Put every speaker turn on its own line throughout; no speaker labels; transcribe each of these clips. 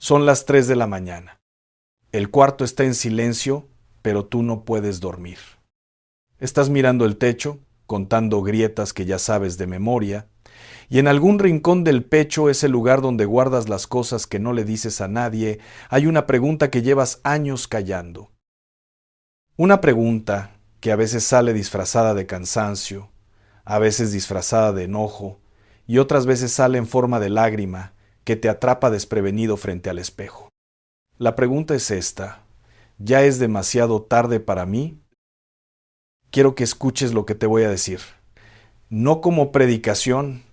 Son las 3 de la mañana. El cuarto está en silencio, pero tú no puedes dormir. Estás mirando el techo, contando grietas que ya sabes de memoria, y en algún rincón del pecho, ese lugar donde guardas las cosas que no le dices a nadie, hay una pregunta que llevas años callando. Una pregunta que a veces sale disfrazada de cansancio, a veces disfrazada de enojo, y otras veces sale en forma de lágrima que te atrapa desprevenido frente al espejo. La pregunta es esta: ¿ya es demasiado tarde para mí? Quiero que escuches lo que te voy a decir. No como predicación,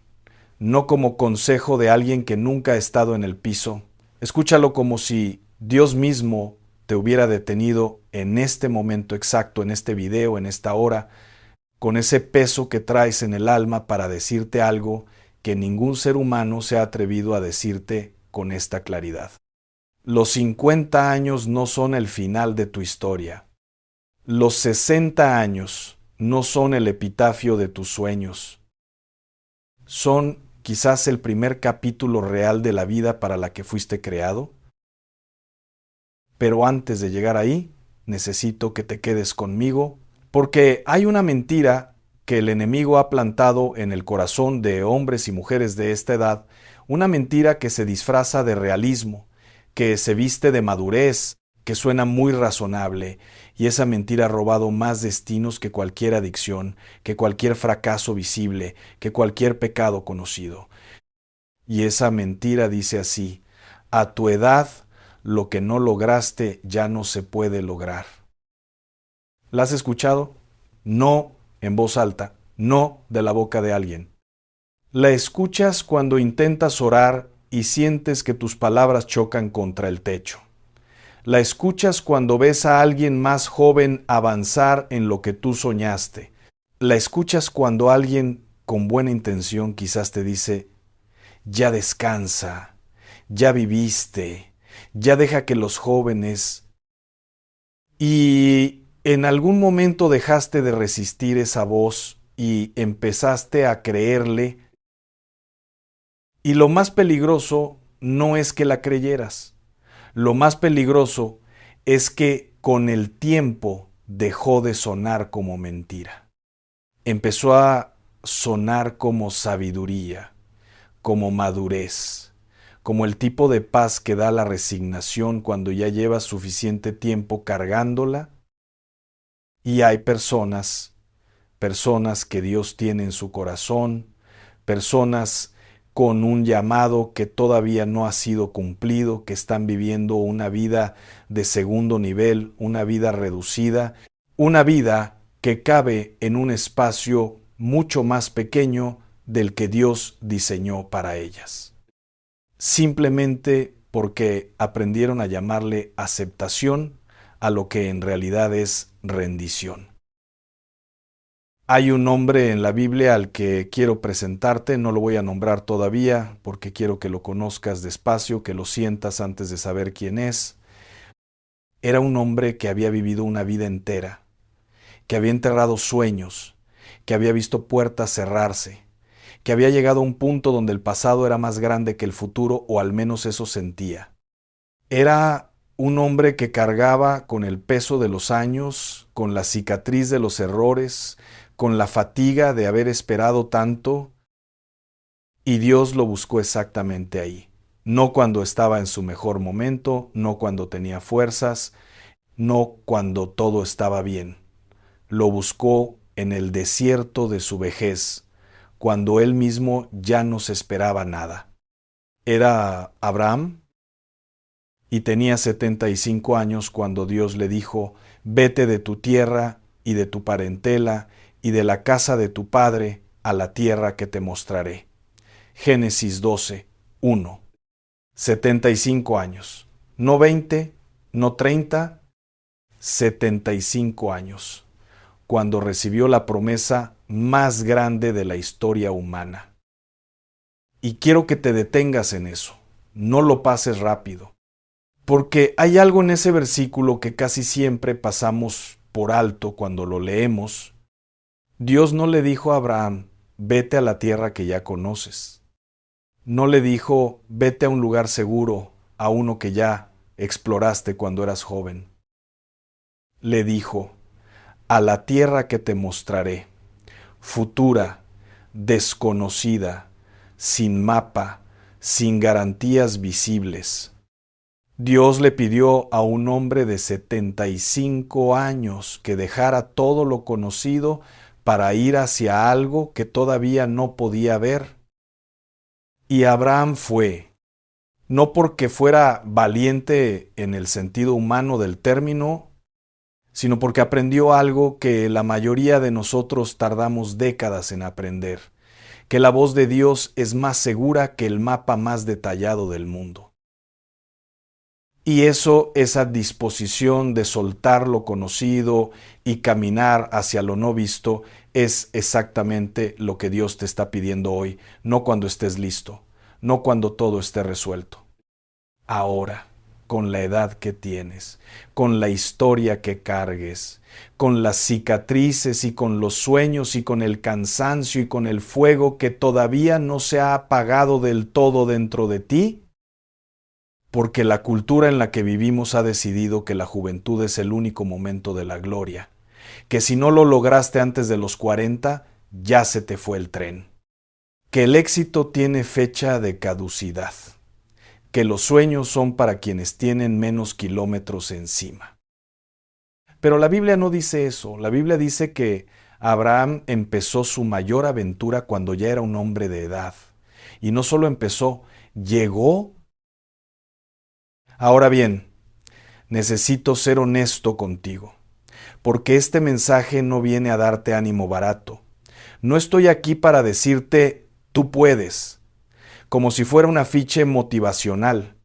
no como consejo de alguien que nunca ha estado en el piso. Escúchalo como si Dios mismo te hubiera detenido en este momento exacto, en este video, en esta hora, con ese peso que traes en el alma para decirte algo que ningún ser humano se ha atrevido a decirte con esta claridad. Los 50 años no son el final de tu historia. Los 60 años no son el epitafio de tus sueños. Son quizás el primer capítulo real de la vida para la que fuiste creado. Pero antes de llegar ahí, necesito que te quedes conmigo, porque hay una mentira que el enemigo ha plantado en el corazón de hombres y mujeres de esta edad, una mentira que se disfraza de realismo, que se viste de madurez, que suena muy razonable, y esa mentira ha robado más destinos que cualquier adicción, que cualquier fracaso visible, que cualquier pecado conocido. Y esa mentira dice así: a tu edad, lo que no lograste ya no se puede lograr. ¿La has escuchado? No en voz alta, no de la boca de alguien. La escuchas cuando intentas orar y sientes que tus palabras chocan contra el techo. La escuchas cuando ves a alguien más joven avanzar en lo que tú soñaste. La escuchas cuando alguien con buena intención quizás te dice: ya descansa, ya viviste, ya deja que los jóvenes... Y en algún momento dejaste de resistir esa voz y empezaste a creerle. Y lo más peligroso no es que la creyeras. Lo más peligroso es que con el tiempo dejó de sonar como mentira. Empezó a sonar como sabiduría, como madurez, como el tipo de paz que da la resignación cuando ya llevas suficiente tiempo cargándola. Y hay personas que Dios tiene en su corazón, personas con un llamado que todavía no ha sido cumplido, que están viviendo una vida de segundo nivel, una vida reducida, una vida que cabe en un espacio mucho más pequeño del que Dios diseñó para ellas. Simplemente porque aprendieron a llamarle aceptación a lo que en realidad es rendición. Hay un hombre en la Biblia al que quiero presentarte, no lo voy a nombrar todavía porque quiero que lo conozcas despacio, que lo sientas antes de saber quién es. Era un hombre que había vivido una vida entera, que había enterrado sueños, que había visto puertas cerrarse, que había llegado a un punto donde el pasado era más grande que el futuro, o al menos eso sentía. Era un hombre que cargaba con el peso de los años, con la cicatriz de los errores, con la fatiga de haber esperado tanto, y Dios lo buscó exactamente ahí. No cuando estaba en su mejor momento, no cuando tenía fuerzas, no cuando todo estaba bien. Lo buscó en el desierto de su vejez, cuando él mismo ya no se esperaba nada. Era Abraham y tenía 75 años cuando Dios le dijo: vete de tu tierra y de tu parentela y de la casa de tu padre a la tierra que te mostraré. Génesis 12, 1. 75 años. No 20, no 30, 75 años, cuando recibió la promesa más grande de la historia humana. Y quiero que te detengas en eso, no lo pases rápido, porque hay algo en ese versículo que casi siempre pasamos por alto cuando lo leemos. Dios no le dijo a Abraham: vete a la tierra que ya conoces. No le dijo: vete a un lugar seguro, a uno que ya exploraste cuando eras joven. Le dijo: a la tierra que te mostraré, futura, desconocida, sin mapa, sin garantías visibles. Dios le pidió a un hombre de 75 años que dejara todo lo conocido para ir hacia algo que todavía no podía ver. Y Abraham fue, no porque fuera valiente en el sentido humano del término, sino porque aprendió algo que la mayoría de nosotros tardamos décadas en aprender, que la voz de Dios es más segura que el mapa más detallado del mundo. Y eso, esa disposición de soltar lo conocido y caminar hacia lo no visto, es exactamente lo que Dios te está pidiendo hoy, no cuando estés listo, no cuando todo esté resuelto. Ahora, con la edad que tienes, con la historia que cargues, con las cicatrices y con los sueños y con el cansancio y con el fuego que todavía no se ha apagado del todo dentro de ti, porque la cultura en la que vivimos ha decidido que la juventud es el único momento de la gloria, que si no lo lograste antes de los 40, ya se te fue el tren, que el éxito tiene fecha de caducidad, que los sueños son para quienes tienen menos kilómetros encima. Pero la Biblia no dice eso. La Biblia dice que Abraham empezó su mayor aventura cuando ya era un hombre de edad. Y no solo empezó, llegó. Ahora bien, necesito ser honesto contigo, porque este mensaje no viene a darte ánimo barato. No estoy aquí para decirte, tú puedes, como si fuera un afiche motivacional.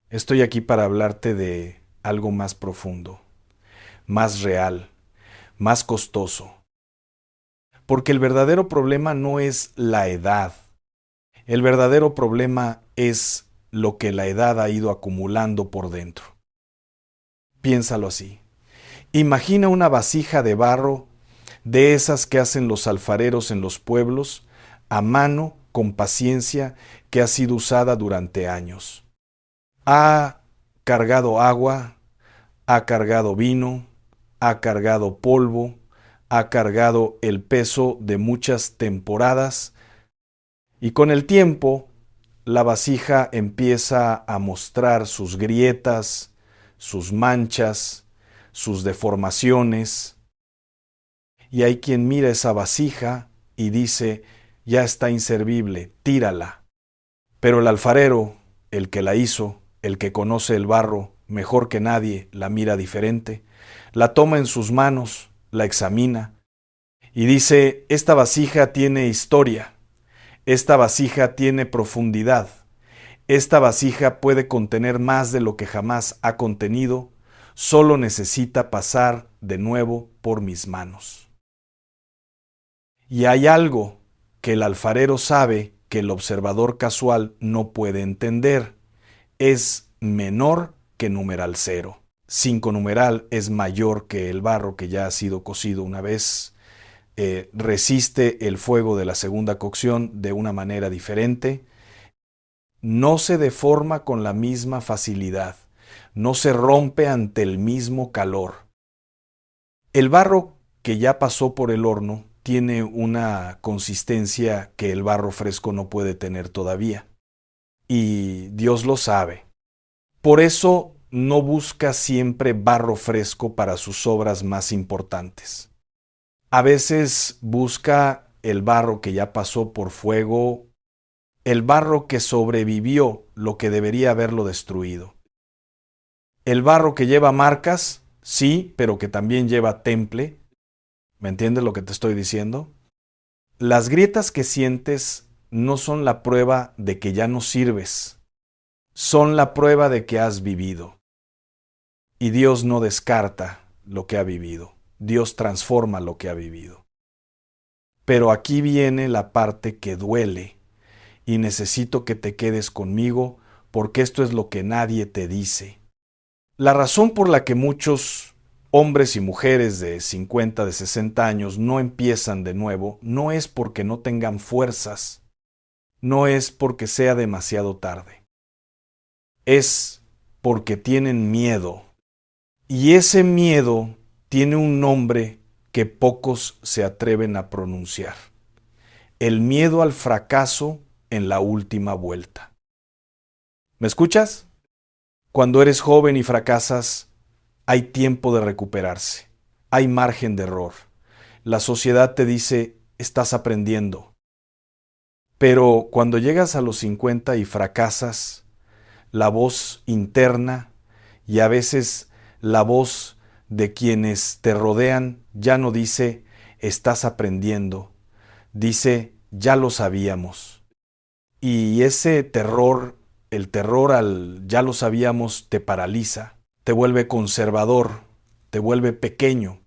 Estoy aquí para hablarte de algo más profundo, más real, más costoso. Porque el verdadero problema no es la edad. El verdadero problema es lo que la edad ha ido acumulando por dentro. Piénsalo así. Imagina una vasija de barro, de esas que hacen los alfareros en los pueblos, a mano, con paciencia, que ha sido usada durante años. Ha cargado agua, ha cargado vino, ha cargado polvo, ha cargado el peso de muchas temporadas, y con el tiempo la vasija empieza a mostrar sus grietas, sus manchas, sus deformaciones, y hay quien mira esa vasija y dice, ya está inservible, tírala. Pero el alfarero, el que la hizo, el que conoce el barro mejor que nadie, la mira diferente, la toma en sus manos, la examina y dice, esta vasija tiene historia, esta vasija tiene profundidad, esta vasija puede contener más de lo que jamás ha contenido, solo necesita pasar de nuevo por mis manos. Y hay algo que el alfarero sabe que el observador casual no puede entender. Es menor que numeral 0. 5 numeral es mayor que el barro que ya ha sido cocido una vez. Resiste el fuego de la segunda cocción de una manera diferente. No se deforma con la misma facilidad. No se rompe ante el mismo calor. El barro que ya pasó por el horno tiene una consistencia que el barro fresco no puede tener todavía. Y Dios lo sabe. Por eso no busca siempre barro fresco para sus obras más importantes. A veces busca el barro que ya pasó por fuego, el barro que sobrevivió lo que debería haberlo destruido. El barro que lleva marcas, sí, pero que también lleva temple. ¿Me entiendes lo que te estoy diciendo? Las grietas que sientes no son la prueba de que ya no sirves, son la prueba de que has vivido. Y Dios no descarta lo que ha vivido, Dios transforma lo que ha vivido. Pero aquí viene la parte que duele, y necesito que te quedes conmigo porque esto es lo que nadie te dice. La razón por la que muchos hombres y mujeres de 50, de 60 años no empiezan de nuevo, no es porque no tengan fuerzas, no es porque sea demasiado tarde. es porque tienen miedo. Y ese miedo tiene un nombre que pocos se atreven a pronunciar. El miedo al fracaso en la última vuelta. ¿Me escuchas? Cuando eres joven y fracasas, hay tiempo de recuperarse. Hay margen de error. La sociedad te dice, estás aprendiendo. Pero cuando llegas a los 50 y fracasas, la voz interna y a veces la voz de quienes te rodean ya no dice, estás aprendiendo. Dice, ya lo sabíamos. Y ese terror, el terror al ya lo sabíamos, te paraliza, te vuelve conservador, te vuelve pequeño.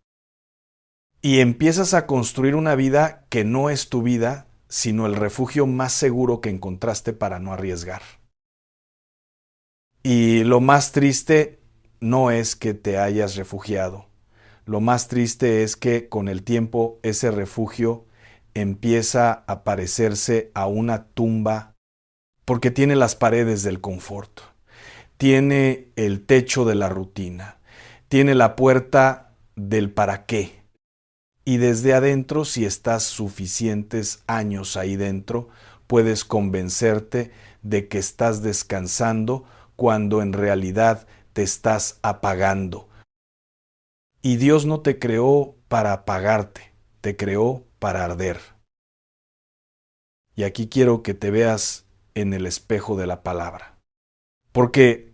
Y empiezas a construir una vida que no es tu vida, sino el refugio más seguro que encontraste para no arriesgar. Y lo más triste no es que te hayas refugiado. Lo más triste es que con el tiempo ese refugio empieza a parecerse a una tumba porque tiene las paredes del confort, tiene el techo de la rutina, tiene la puerta del para qué. Y desde adentro, si estás suficientes años ahí dentro, puedes convencerte de que estás descansando cuando en realidad te estás apagando. Y Dios no te creó para apagarte, te creó para arder. Y aquí quiero que te veas en el espejo de la palabra. Porque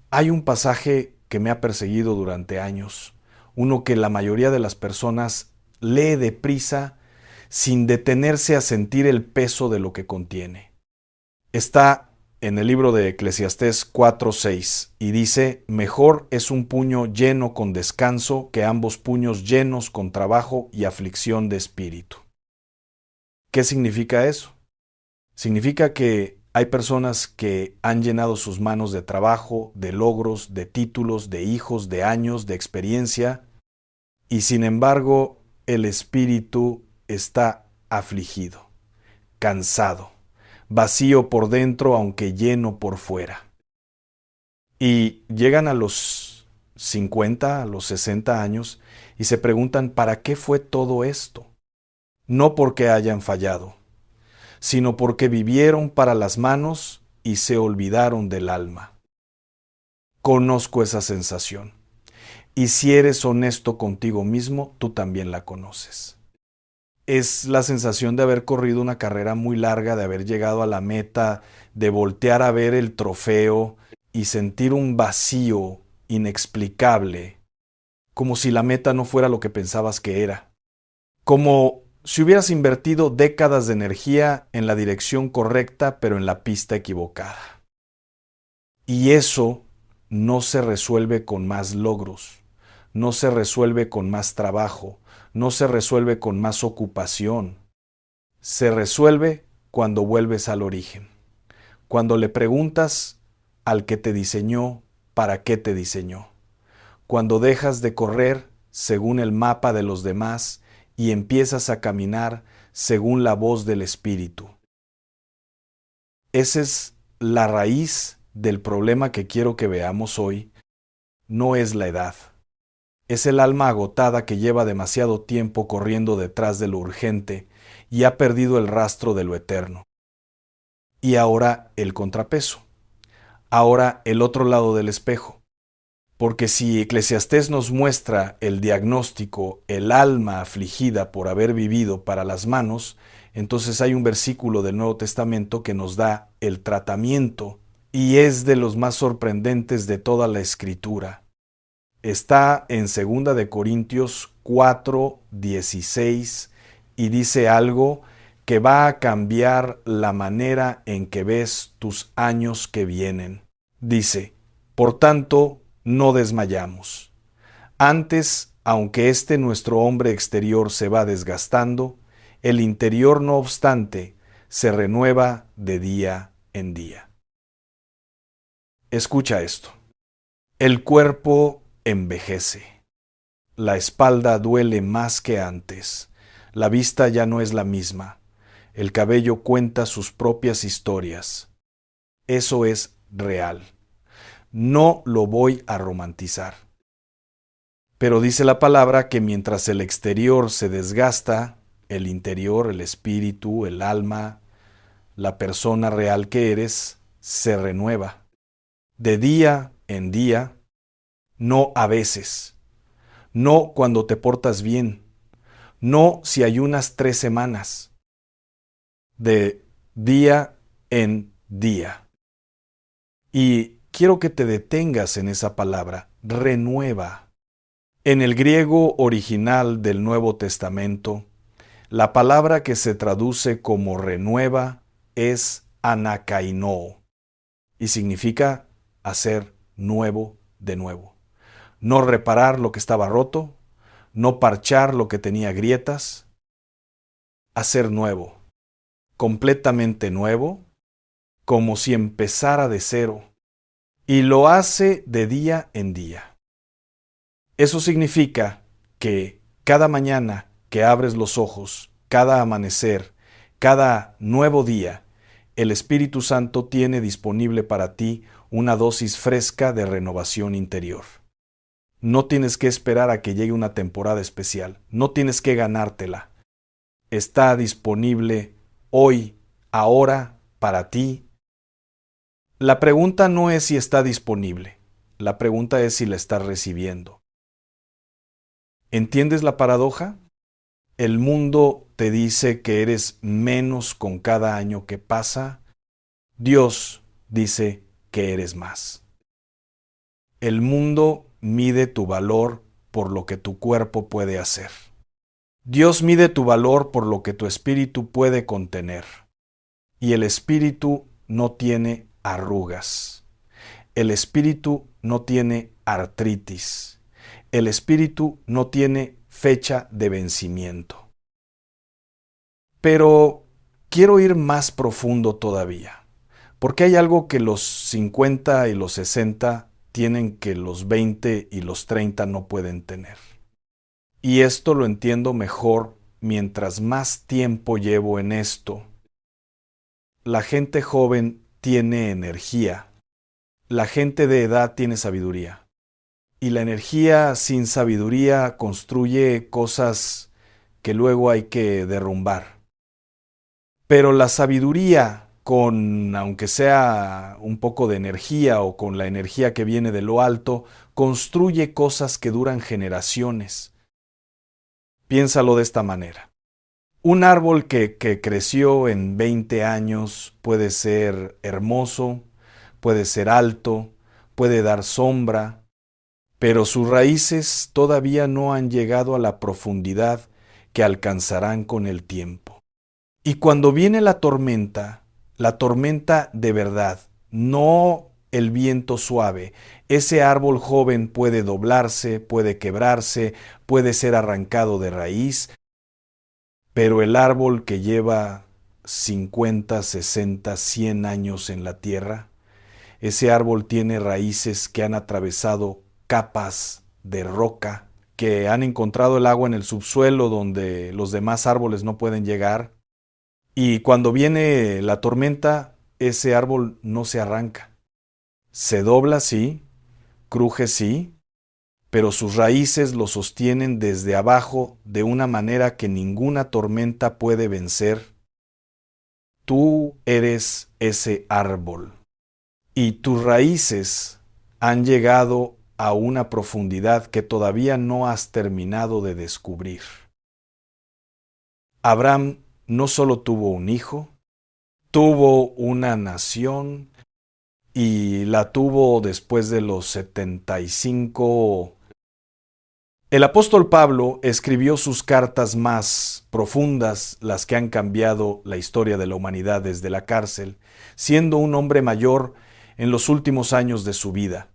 hay un pasaje que me ha perseguido durante años, uno que la mayoría de las personas lee deprisa sin detenerse a sentir el peso de lo que contiene. Está en el libro de Eclesiastés 4:6 y dice, mejor es un puño lleno con descanso que ambos puños llenos con trabajo y aflicción de espíritu. ¿Qué significa eso? Significa que hay personas que han llenado sus manos de trabajo, de logros, de títulos, de hijos, de años, de experiencia, y sin embargo el espíritu está afligido, cansado, vacío por dentro aunque lleno por fuera. Y llegan a los 50, a los 60 años y se preguntan ¿para qué fue todo esto? No porque hayan fallado, sino porque vivieron para las manos y se olvidaron del alma. Conozco esa sensación. Y si eres honesto contigo mismo, tú también la conoces. Es la sensación de haber corrido una carrera muy larga, de haber llegado a la meta, de voltear a ver el trofeo y sentir un vacío inexplicable, como si la meta no fuera lo que pensabas que era. Como si hubieras invertido décadas de energía en la dirección correcta, pero en la pista equivocada. Y eso no se resuelve con más logros, no se resuelve con más trabajo, no se resuelve con más ocupación. Se resuelve cuando vuelves al origen, cuando le preguntas al que te diseñó para qué te diseñó, cuando dejas de correr según el mapa de los demás y empiezas a caminar según la voz del Espíritu. Esa es la raíz del problema que quiero que veamos hoy. No es la edad. Es el alma agotada que lleva demasiado tiempo corriendo detrás de lo urgente y ha perdido el rastro de lo eterno. Y ahora el contrapeso. Ahora el otro lado del espejo. Porque si Eclesiastés nos muestra el diagnóstico, el alma afligida por haber vivido para las manos, entonces hay un versículo del Nuevo Testamento que nos da el tratamiento y es de los más sorprendentes de toda la Escritura. Está en 2 de Corintios 4:16 y dice algo que va a cambiar la manera en que ves tus años que vienen. Dice, por tanto, no desmayamos. Antes, aunque nuestro hombre exterior se va desgastando, el interior, no obstante, se renueva de día en día. Escucha esto. El cuerpo envejece. La espalda duele más que antes. La vista ya no es la misma. El cabello cuenta sus propias historias. Eso es real. No lo voy a romantizar. Pero dice la palabra que mientras el exterior se desgasta, el interior, el espíritu, el alma, la persona real que eres, se renueva. De día en día, no a veces, no cuando te portas bien, no si ayunas 3 semanas, de día en día. Y quiero que te detengas en esa palabra, renueva. En el griego original del Nuevo Testamento, la palabra que se traduce como renueva es anakainoo y significa hacer nuevo de nuevo. No reparar lo que estaba roto, no parchar lo que tenía grietas, hacer nuevo, completamente nuevo, como si empezara de cero, y lo hace de día en día. Eso significa que cada mañana que abres los ojos, cada amanecer, cada nuevo día, el Espíritu Santo tiene disponible para ti una dosis fresca de renovación interior. No tienes que esperar a que llegue una temporada especial, no tienes que ganártela. Está disponible hoy, ahora, para ti. La pregunta no es si está disponible, la pregunta es si la estás recibiendo. ¿Entiendes la paradoja? El mundo te dice que eres menos con cada año que pasa. Dios dice que eres más. El mundo mide tu valor por lo que tu cuerpo puede hacer. Dios mide tu valor por lo que tu espíritu puede contener. Y el espíritu no tiene arrugas. El espíritu no tiene artritis. El espíritu no tiene fecha de vencimiento. Pero quiero ir más profundo todavía, porque hay algo que los 50 y los 60 tienen que los 20 y los 30 no pueden tener. Y esto lo entiendo mejor mientras más tiempo llevo en esto. La gente joven tiene energía, la gente de edad tiene sabiduría. Y la energía sin sabiduría construye cosas que luego hay que derrumbar. Pero la sabiduría, aunque sea un poco de energía o con la energía que viene de lo alto, construye cosas que duran generaciones. Piénsalo de esta manera. Un árbol que creció en 20 años puede ser hermoso, puede ser alto, puede dar sombra, pero sus raíces todavía no han llegado a la profundidad que alcanzarán con el tiempo. Y cuando viene la tormenta de verdad, no el viento suave, ese árbol joven puede doblarse, puede quebrarse, puede ser arrancado de raíz, pero el árbol que lleva 50, 60, 100 años en la tierra, ese árbol tiene raíces que han atravesado capas de roca, que han encontrado el agua en el subsuelo donde los demás árboles no pueden llegar. Y cuando viene la tormenta, ese árbol no se arranca. Se dobla, sí, cruje, sí, pero sus raíces lo sostienen desde abajo de una manera que ninguna tormenta puede vencer. Tú eres ese árbol. Y tus raíces han llegado a una profundidad que todavía no has terminado de descubrir. Abraham no solo tuvo un hijo, tuvo una nación y la tuvo después de los 75. El apóstol Pablo escribió sus cartas más profundas, las que han cambiado la historia de la humanidad desde la cárcel, siendo un hombre mayor en los últimos años de su vida.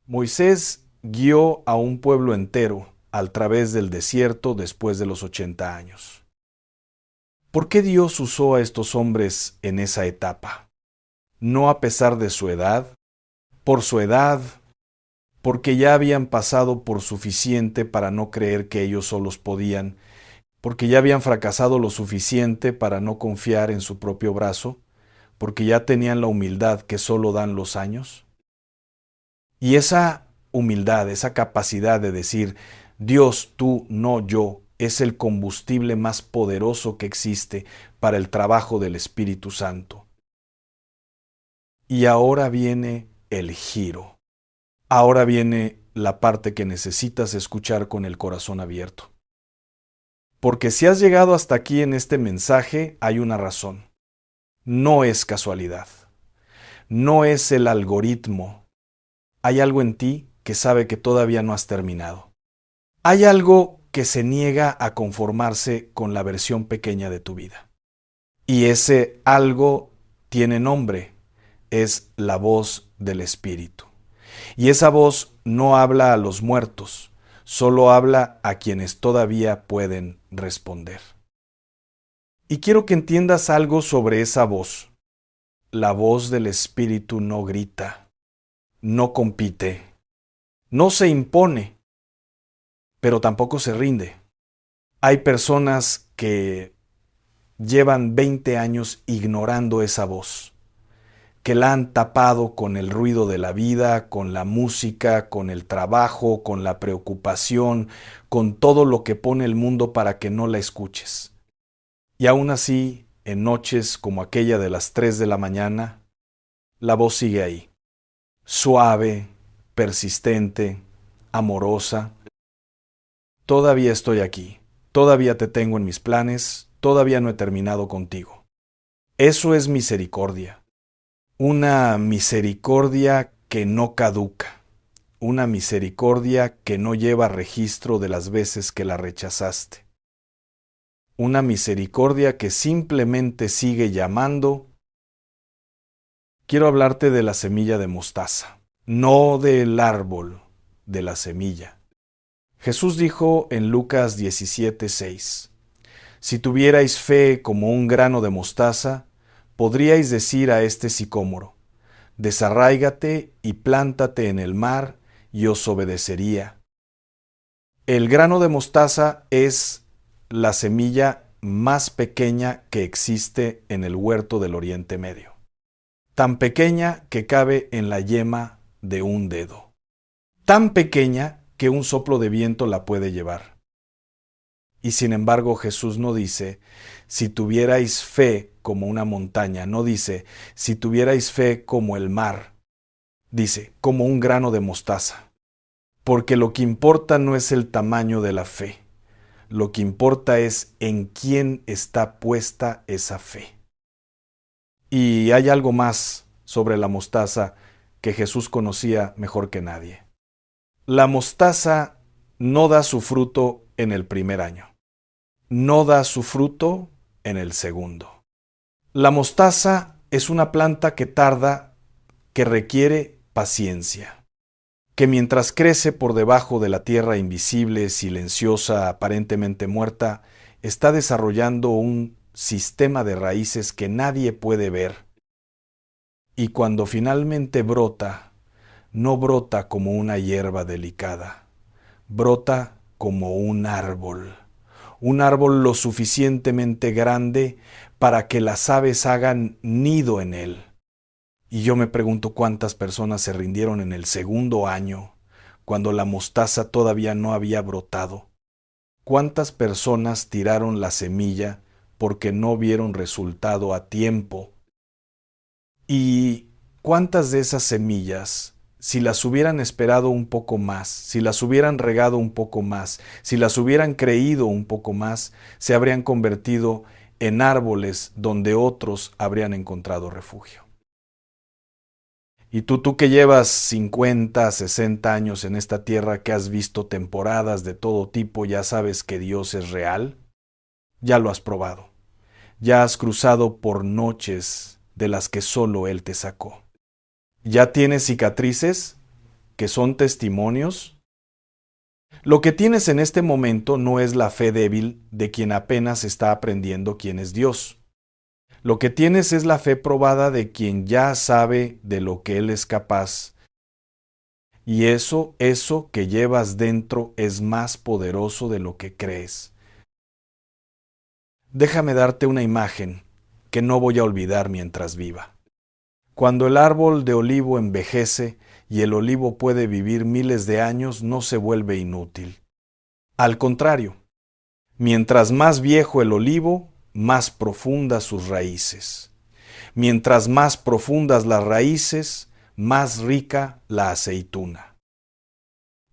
Moisés guió a un pueblo entero al través del desierto después de los 80 años. ¿Por qué Dios usó a estos hombres en esa etapa? No a pesar de su edad, por su edad, porque ya habían pasado por suficiente para no creer que ellos solos podían, porque ya habían fracasado lo suficiente para no confiar en su propio brazo, porque ya tenían la humildad que solo dan los años. Y esa humildad, esa capacidad de decir, Dios, tú, no yo, es el combustible más poderoso que existe para el trabajo del Espíritu Santo. Y ahora viene el giro. Ahora viene la parte que necesitas escuchar con el corazón abierto. Porque si has llegado hasta aquí en este mensaje, hay una razón. No es casualidad. No es el algoritmo. Hay algo en ti que sabe que todavía no has terminado. Hay algo que se niega a conformarse con la versión pequeña de tu vida. Y ese algo tiene nombre. Es la voz del Espíritu. Y esa voz no habla a los muertos, solo habla a quienes todavía pueden responder. Y quiero que entiendas algo sobre esa voz. La voz del Espíritu no grita, no compite, no se impone, pero tampoco se rinde. Hay personas que llevan 20 años ignorando esa voz, que la han tapado con el ruido de la vida, con la música, con el trabajo, con la preocupación, con todo lo que pone el mundo para que no la escuches. Y aún así, en noches como aquella de las 3 de la mañana, la voz sigue ahí, suave, persistente, amorosa. Todavía estoy aquí, todavía te tengo en mis planes, todavía no he terminado contigo. Eso es misericordia. Una misericordia que no caduca, una misericordia que no lleva registro de las veces que la rechazaste, una misericordia que simplemente sigue llamando. Quiero hablarte de la semilla de mostaza, no del árbol, de la semilla. Jesús dijo en Lucas 17:6, si tuvierais fe como un grano de mostaza, podríais decir a este sicómoro, desarráigate y plántate en el mar, y os obedecería. El grano de mostaza es la semilla más pequeña que existe en el huerto del Oriente Medio. Tan pequeña que cabe en la yema de un dedo. Tan pequeña que un soplo de viento la puede llevar. Y sin embargo Jesús no dice, si tuvierais fe como una montaña, no dice, si tuvierais fe como el mar, dice, como un grano de mostaza. Porque lo que importa no es el tamaño de la fe, lo que importa es en quién está puesta esa fe. Y hay algo más sobre la mostaza que Jesús conocía mejor que nadie. La mostaza no da su fruto en el primer año. No da su fruto en el segundo. La mostaza es una planta que tarda, que requiere paciencia, que mientras crece por debajo de la tierra invisible, silenciosa, aparentemente muerta, está desarrollando un sistema de raíces que nadie puede ver. Y cuando finalmente brota, no brota como una hierba delicada, brota como un árbol lo suficientemente grande para que las aves hagan nido en él. Y yo me pregunto cuántas personas se rindieron en el segundo año, cuando la mostaza todavía no había brotado. ¿Cuántas personas tiraron la semilla porque no vieron resultado a tiempo? ¿Y cuántas de esas semillas, si las hubieran esperado un poco más, si las hubieran regado un poco más, si las hubieran creído un poco más, se habrían convertido en árboles donde otros habrían encontrado refugio? Y tú que llevas 50, 60 años en esta tierra, que has visto temporadas de todo tipo, ya sabes que Dios es real, ya lo has probado, ya has cruzado por noches de las que solo Él te sacó. ¿Ya tienes cicatrices que son testimonios? Lo que tienes en este momento no es la fe débil de quien apenas está aprendiendo quién es Dios. Lo que tienes es la fe probada de quien ya sabe de lo que Él es capaz. Y eso que llevas dentro es más poderoso de lo que crees. Déjame darte una imagen que no voy a olvidar mientras viva. Cuando el árbol de olivo envejece y el olivo puede vivir miles de años, no se vuelve inútil. Al contrario, mientras más viejo el olivo, más profundas sus raíces. Mientras más profundas las raíces, más rica la aceituna.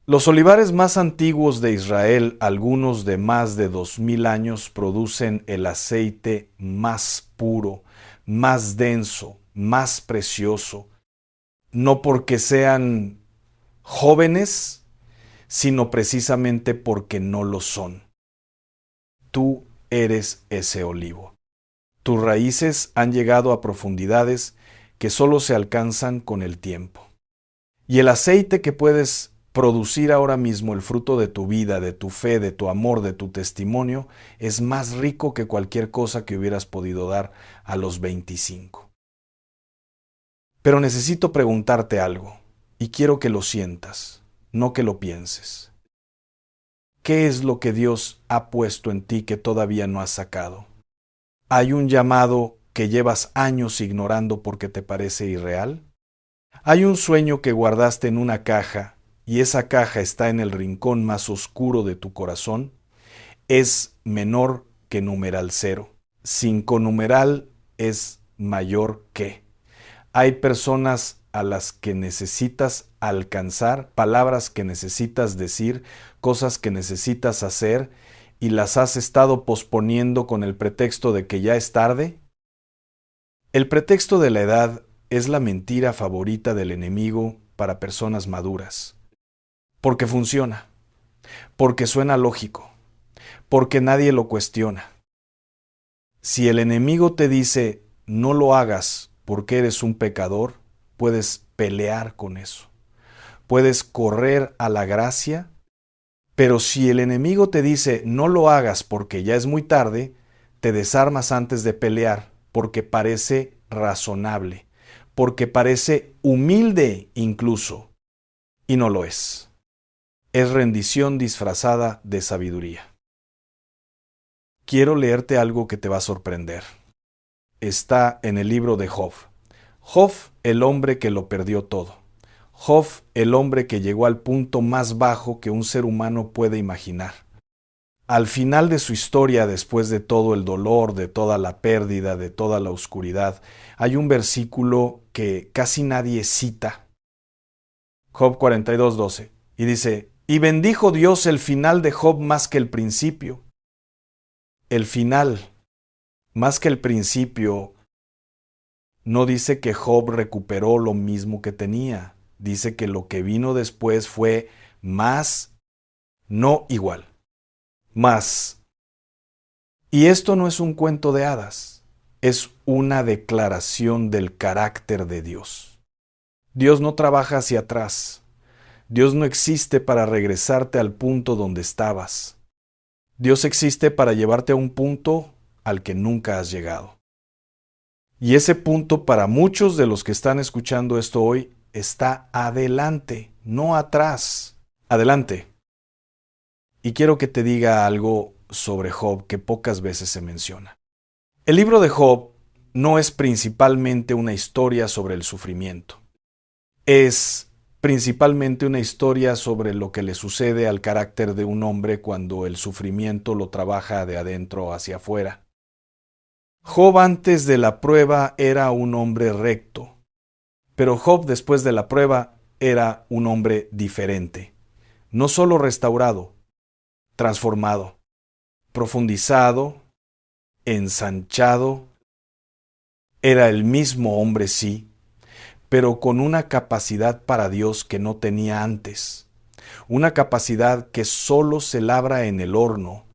Los olivares más antiguos de Israel, algunos de más de 2000 años, producen el aceite más puro, más denso, más precioso, no porque sean jóvenes, sino precisamente porque no lo son. Tú eres ese olivo. Tus raíces han llegado a profundidades que solo se alcanzan con el tiempo. Y el aceite que puedes producir ahora mismo, el fruto de tu vida, de tu fe, de tu amor, de tu testimonio, es más rico que cualquier cosa que hubieras podido dar a los 25. Pero necesito preguntarte algo, y quiero que lo sientas, no que lo pienses. ¿Qué es lo que Dios ha puesto en ti que todavía no has sacado? ¿Hay un llamado que llevas años ignorando porque te parece irreal? ¿Hay un sueño que guardaste en una caja y esa caja está en el rincón más oscuro de tu corazón? Es menor que numeral 0. 5 numeral es mayor que. Hay personas a las que necesitas alcanzar, palabras que necesitas decir, cosas que necesitas hacer, y las has estado posponiendo con el pretexto de que ya es tarde. El pretexto de la edad es la mentira favorita del enemigo para personas maduras. Porque funciona, porque suena lógico, porque nadie lo cuestiona. Si el enemigo te dice, no lo hagas porque eres un pecador, puedes pelear con eso. Puedes correr a la gracia, pero si el enemigo te dice, no lo hagas porque ya es muy tarde, te desarmas antes de pelear, porque parece razonable, porque parece humilde incluso, y no lo es. Es rendición disfrazada de sabiduría. Quiero leerte algo que te va a sorprender. Está en el libro de Job. Job, el hombre que lo perdió todo. Job, el hombre que llegó al punto más bajo que un ser humano puede imaginar. Al final de su historia, después de todo el dolor, de toda la pérdida, de toda la oscuridad, hay un versículo que casi nadie cita. Job 42:12. Y dice, y bendijo Dios el final de Job más que el principio. El final, más que el principio, no dice que Job recuperó lo mismo que tenía. Dice que lo que vino después fue más, no igual, más. Y esto no es un cuento de hadas, es una declaración del carácter de Dios. Dios no trabaja hacia atrás. Dios no existe para regresarte al punto donde estabas. Dios existe para llevarte a un punto al que nunca has llegado. Y ese punto para muchos de los que están escuchando esto hoy está adelante, no atrás. Adelante. Y quiero que te diga algo sobre Job que pocas veces se menciona. El libro de Job no es principalmente una historia sobre el sufrimiento. Es principalmente una historia sobre lo que le sucede al carácter de un hombre cuando el sufrimiento lo trabaja de adentro hacia afuera. Job antes de la prueba era un hombre recto, pero Job después de la prueba era un hombre diferente, no solo restaurado, transformado, profundizado, ensanchado. Era el mismo hombre, sí, pero con una capacidad para Dios que no tenía antes, una capacidad que solo se labra en el horno,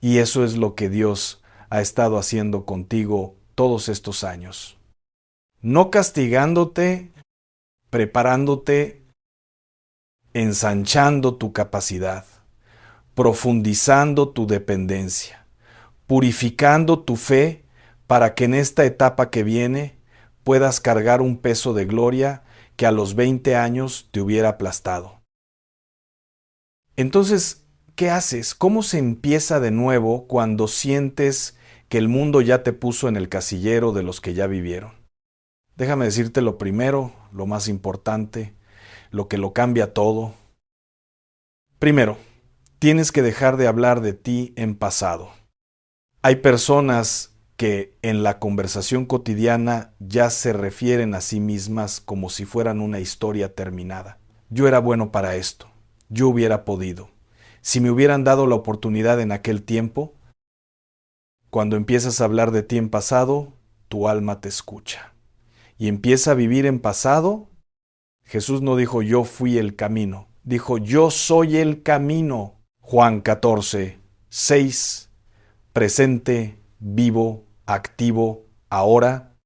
y eso es lo que Dios ha estado haciendo contigo todos estos años. No castigándote, preparándote, ensanchando tu capacidad, profundizando tu dependencia, purificando tu fe para que en esta etapa que viene puedas cargar un peso de gloria que a los 20 años te hubiera aplastado. Entonces, ¿qué haces? ¿Cómo se empieza de nuevo cuando sientes que el mundo ya te puso en el casillero de los que ya vivieron? Déjame decirte lo primero, lo más importante. lo que lo cambia todo. Primero, tienes que dejar de hablar de ti en pasado. Hay personas que en la conversación cotidiana ya se refieren a sí mismas como si fueran una historia terminada. Yo era bueno para esto. Yo hubiera podido. Si me hubieran dado la oportunidad en aquel tiempo, cuando empiezas a hablar de ti en pasado, tu alma te escucha. Y empieza a vivir en pasado. Jesús no dijo yo fui el camino, dijo yo soy el camino. Juan 14, 6, presente, vivo, activo, ahora.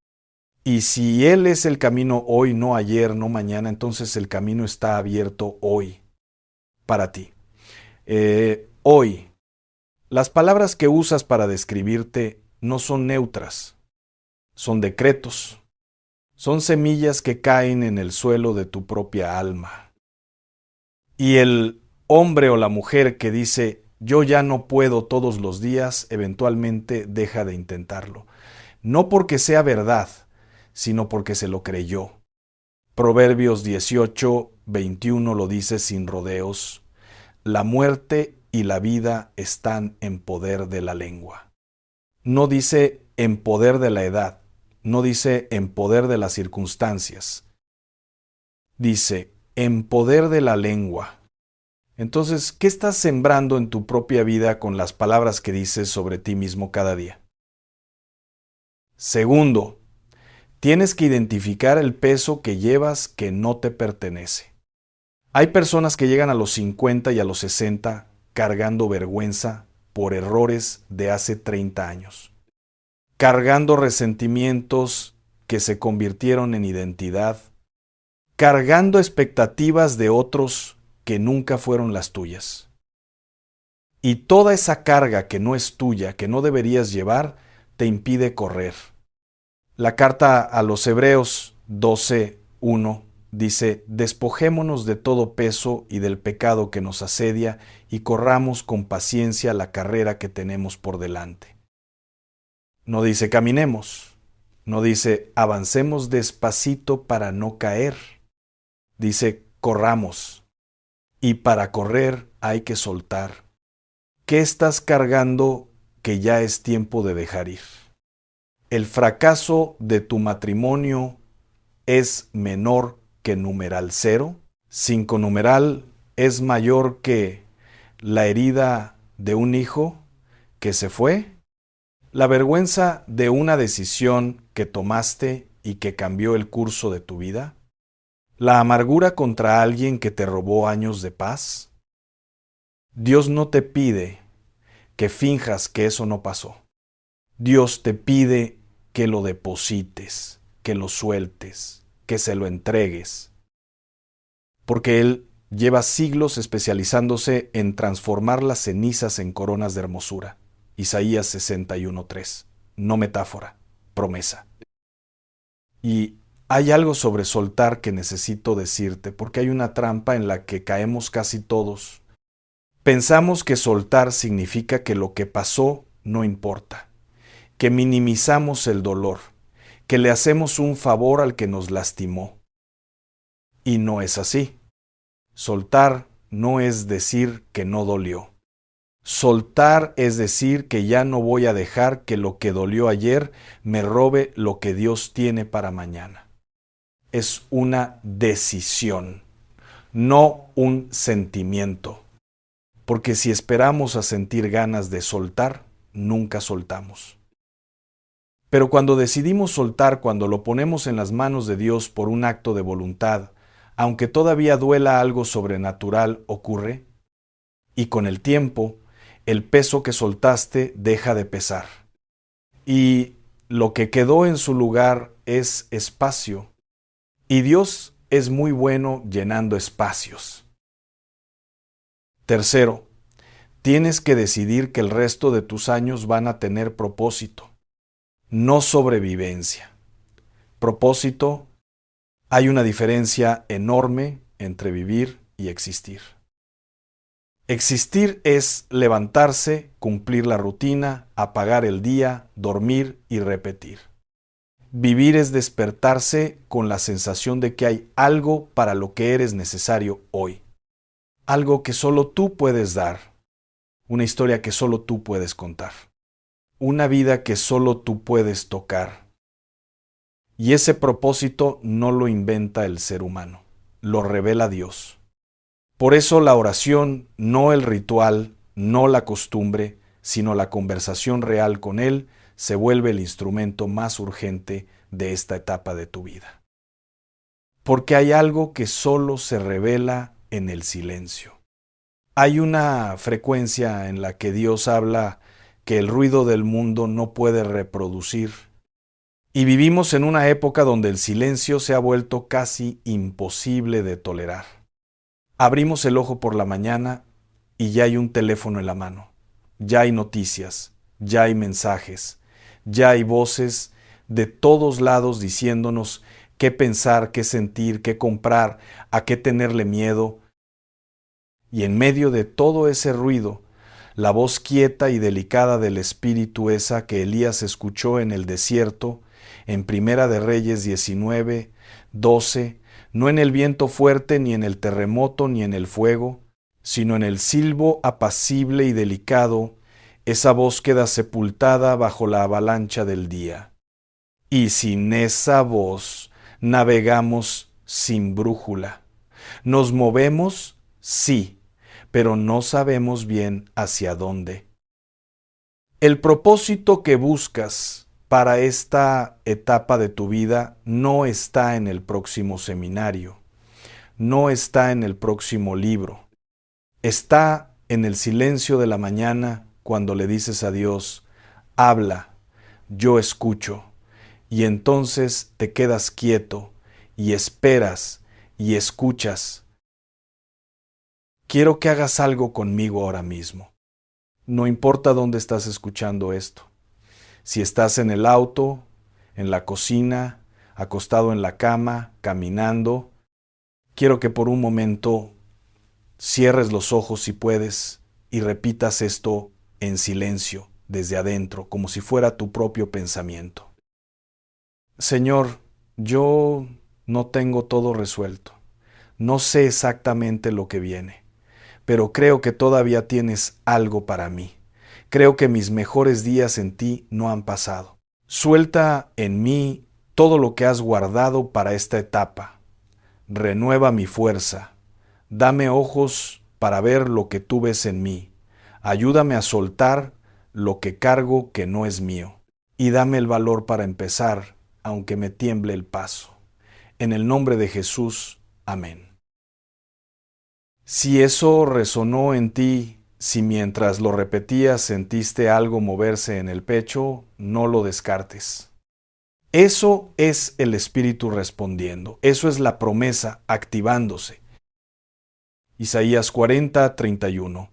Y si Él es el camino hoy, no ayer, no mañana, entonces el camino está abierto hoy para ti. Hoy, las palabras que usas para describirte no son neutras, son decretos, son semillas que caen en el suelo de tu propia alma. Y el hombre o la mujer que dice, yo ya no puedo todos los días, eventualmente deja de intentarlo. No porque sea verdad, sino porque se lo creyó. Proverbios 18, 21 lo dice sin rodeos. La muerte y la vida están en poder de la lengua. No dice en poder de la edad, no dice en poder de las circunstancias. Dice en poder de la lengua. Entonces, ¿qué estás sembrando en tu propia vida con las palabras que dices sobre ti mismo cada día? Segundo, tienes que identificar el peso que llevas que no te pertenece. Hay personas que llegan a los 50 y a los 60 cargando vergüenza por errores de hace 30 años, cargando resentimientos que se convirtieron en identidad, cargando expectativas de otros que nunca fueron las tuyas. Y toda esa carga que no es tuya, que no deberías llevar, te impide correr. La carta a los Hebreos 12:1 dice, despojémonos de todo peso y del pecado que nos asedia y corramos con paciencia la carrera que tenemos por delante. No dice caminemos, no dice avancemos despacito para no caer. Dice corramos. Y para correr hay que soltar. ¿Qué estás cargando que ya es tiempo de dejar ir? El fracaso de tu matrimonio es menor que numeral 0. 5 numeral es mayor que la herida de un hijo que se fue. La vergüenza de una decisión que tomaste y que cambió el curso de tu vida. La amargura contra alguien que te robó años de paz. Dios no te pide que finjas que eso no pasó. Dios te pide que lo deposites, que lo sueltes, que se lo entregues. Porque Él lleva siglos especializándose en transformar las cenizas en coronas de hermosura. Isaías 61:3. No metáfora, promesa. Y hay algo sobre soltar que necesito decirte, porque hay una trampa en la que caemos casi todos. Pensamos que soltar significa que lo que pasó no importa, que minimizamos el dolor, que le hacemos un favor al que nos lastimó. Y no es así. Soltar no es decir que no dolió. Soltar es decir que ya no voy a dejar que lo que dolió ayer me robe lo que Dios tiene para mañana. Es una decisión, no un sentimiento. Porque si esperamos a sentir ganas de soltar, nunca soltamos. Pero cuando decidimos soltar, cuando lo ponemos en las manos de Dios por un acto de voluntad, aunque todavía duela algo sobrenatural, ocurre, y con el tiempo, el peso que soltaste deja de pesar. Y lo que quedó en su lugar es espacio. Y Dios es muy bueno llenando espacios. Tercero, tienes que decidir que el resto de tus años van a tener propósito, no sobrevivencia. Propósito, hay una diferencia enorme entre vivir y existir. Existir es levantarse, cumplir la rutina, apagar el día, dormir y repetir. Vivir es despertarse con la sensación de que hay algo para lo que eres necesario hoy. Algo que solo tú puedes dar. Una historia que solo tú puedes contar. Una vida que solo tú puedes tocar. Y ese propósito no lo inventa el ser humano, lo revela Dios. Por eso la oración, no el ritual, no la costumbre, sino la conversación real con Él, se vuelve el instrumento más urgente de esta etapa de tu vida. Porque hay algo que solo se revela en el silencio. Hay una frecuencia en la que Dios habla que el ruido del mundo no puede reproducir. Y vivimos en una época donde el silencio se ha vuelto casi imposible de tolerar. Abrimos el ojo por la mañana y ya hay un teléfono en la mano. Ya hay noticias, ya hay mensajes, ya hay voces de todos lados diciéndonos qué pensar, qué sentir, qué comprar, a qué tenerle miedo. Y en medio de todo ese ruido, la voz quieta y delicada del Espíritu, esa que Elías escuchó en el desierto, en Primera de Reyes 19, 12, no en el viento fuerte, ni en el terremoto, ni en el fuego, sino en el silbo apacible y delicado, esa voz queda sepultada bajo la avalancha del día. Y sin esa voz navegamos sin brújula. Nos movemos, sí, pero no sabemos bien hacia dónde. El propósito que buscas para esta etapa de tu vida no está en el próximo seminario, no está en el próximo libro, está en el silencio de la mañana cuando le dices a Dios, habla, yo escucho, y entonces te quedas quieto y esperas y escuchas. Quiero que hagas algo conmigo ahora mismo. No importa dónde estás escuchando esto. Si estás en el auto, en la cocina, acostado en la cama, caminando, quiero que por un momento cierres los ojos si puedes y repitas esto en silencio, desde adentro, como si fuera tu propio pensamiento. Señor, yo no tengo todo resuelto. No sé exactamente lo que viene, pero creo que todavía tienes algo para mí. Creo que mis mejores días en ti no han pasado. Suelta en mí todo lo que has guardado para esta etapa. Renueva mi fuerza. Dame ojos para ver lo que tú ves en mí. Ayúdame a soltar lo que cargo que no es mío. Y dame el valor para empezar, aunque me tiemble el paso. En el nombre de Jesús. Amén. Si eso resonó en ti, si mientras lo repetías sentiste algo moverse en el pecho, no lo descartes. Eso es el Espíritu respondiendo, eso es la promesa activándose. Isaías 40, 31.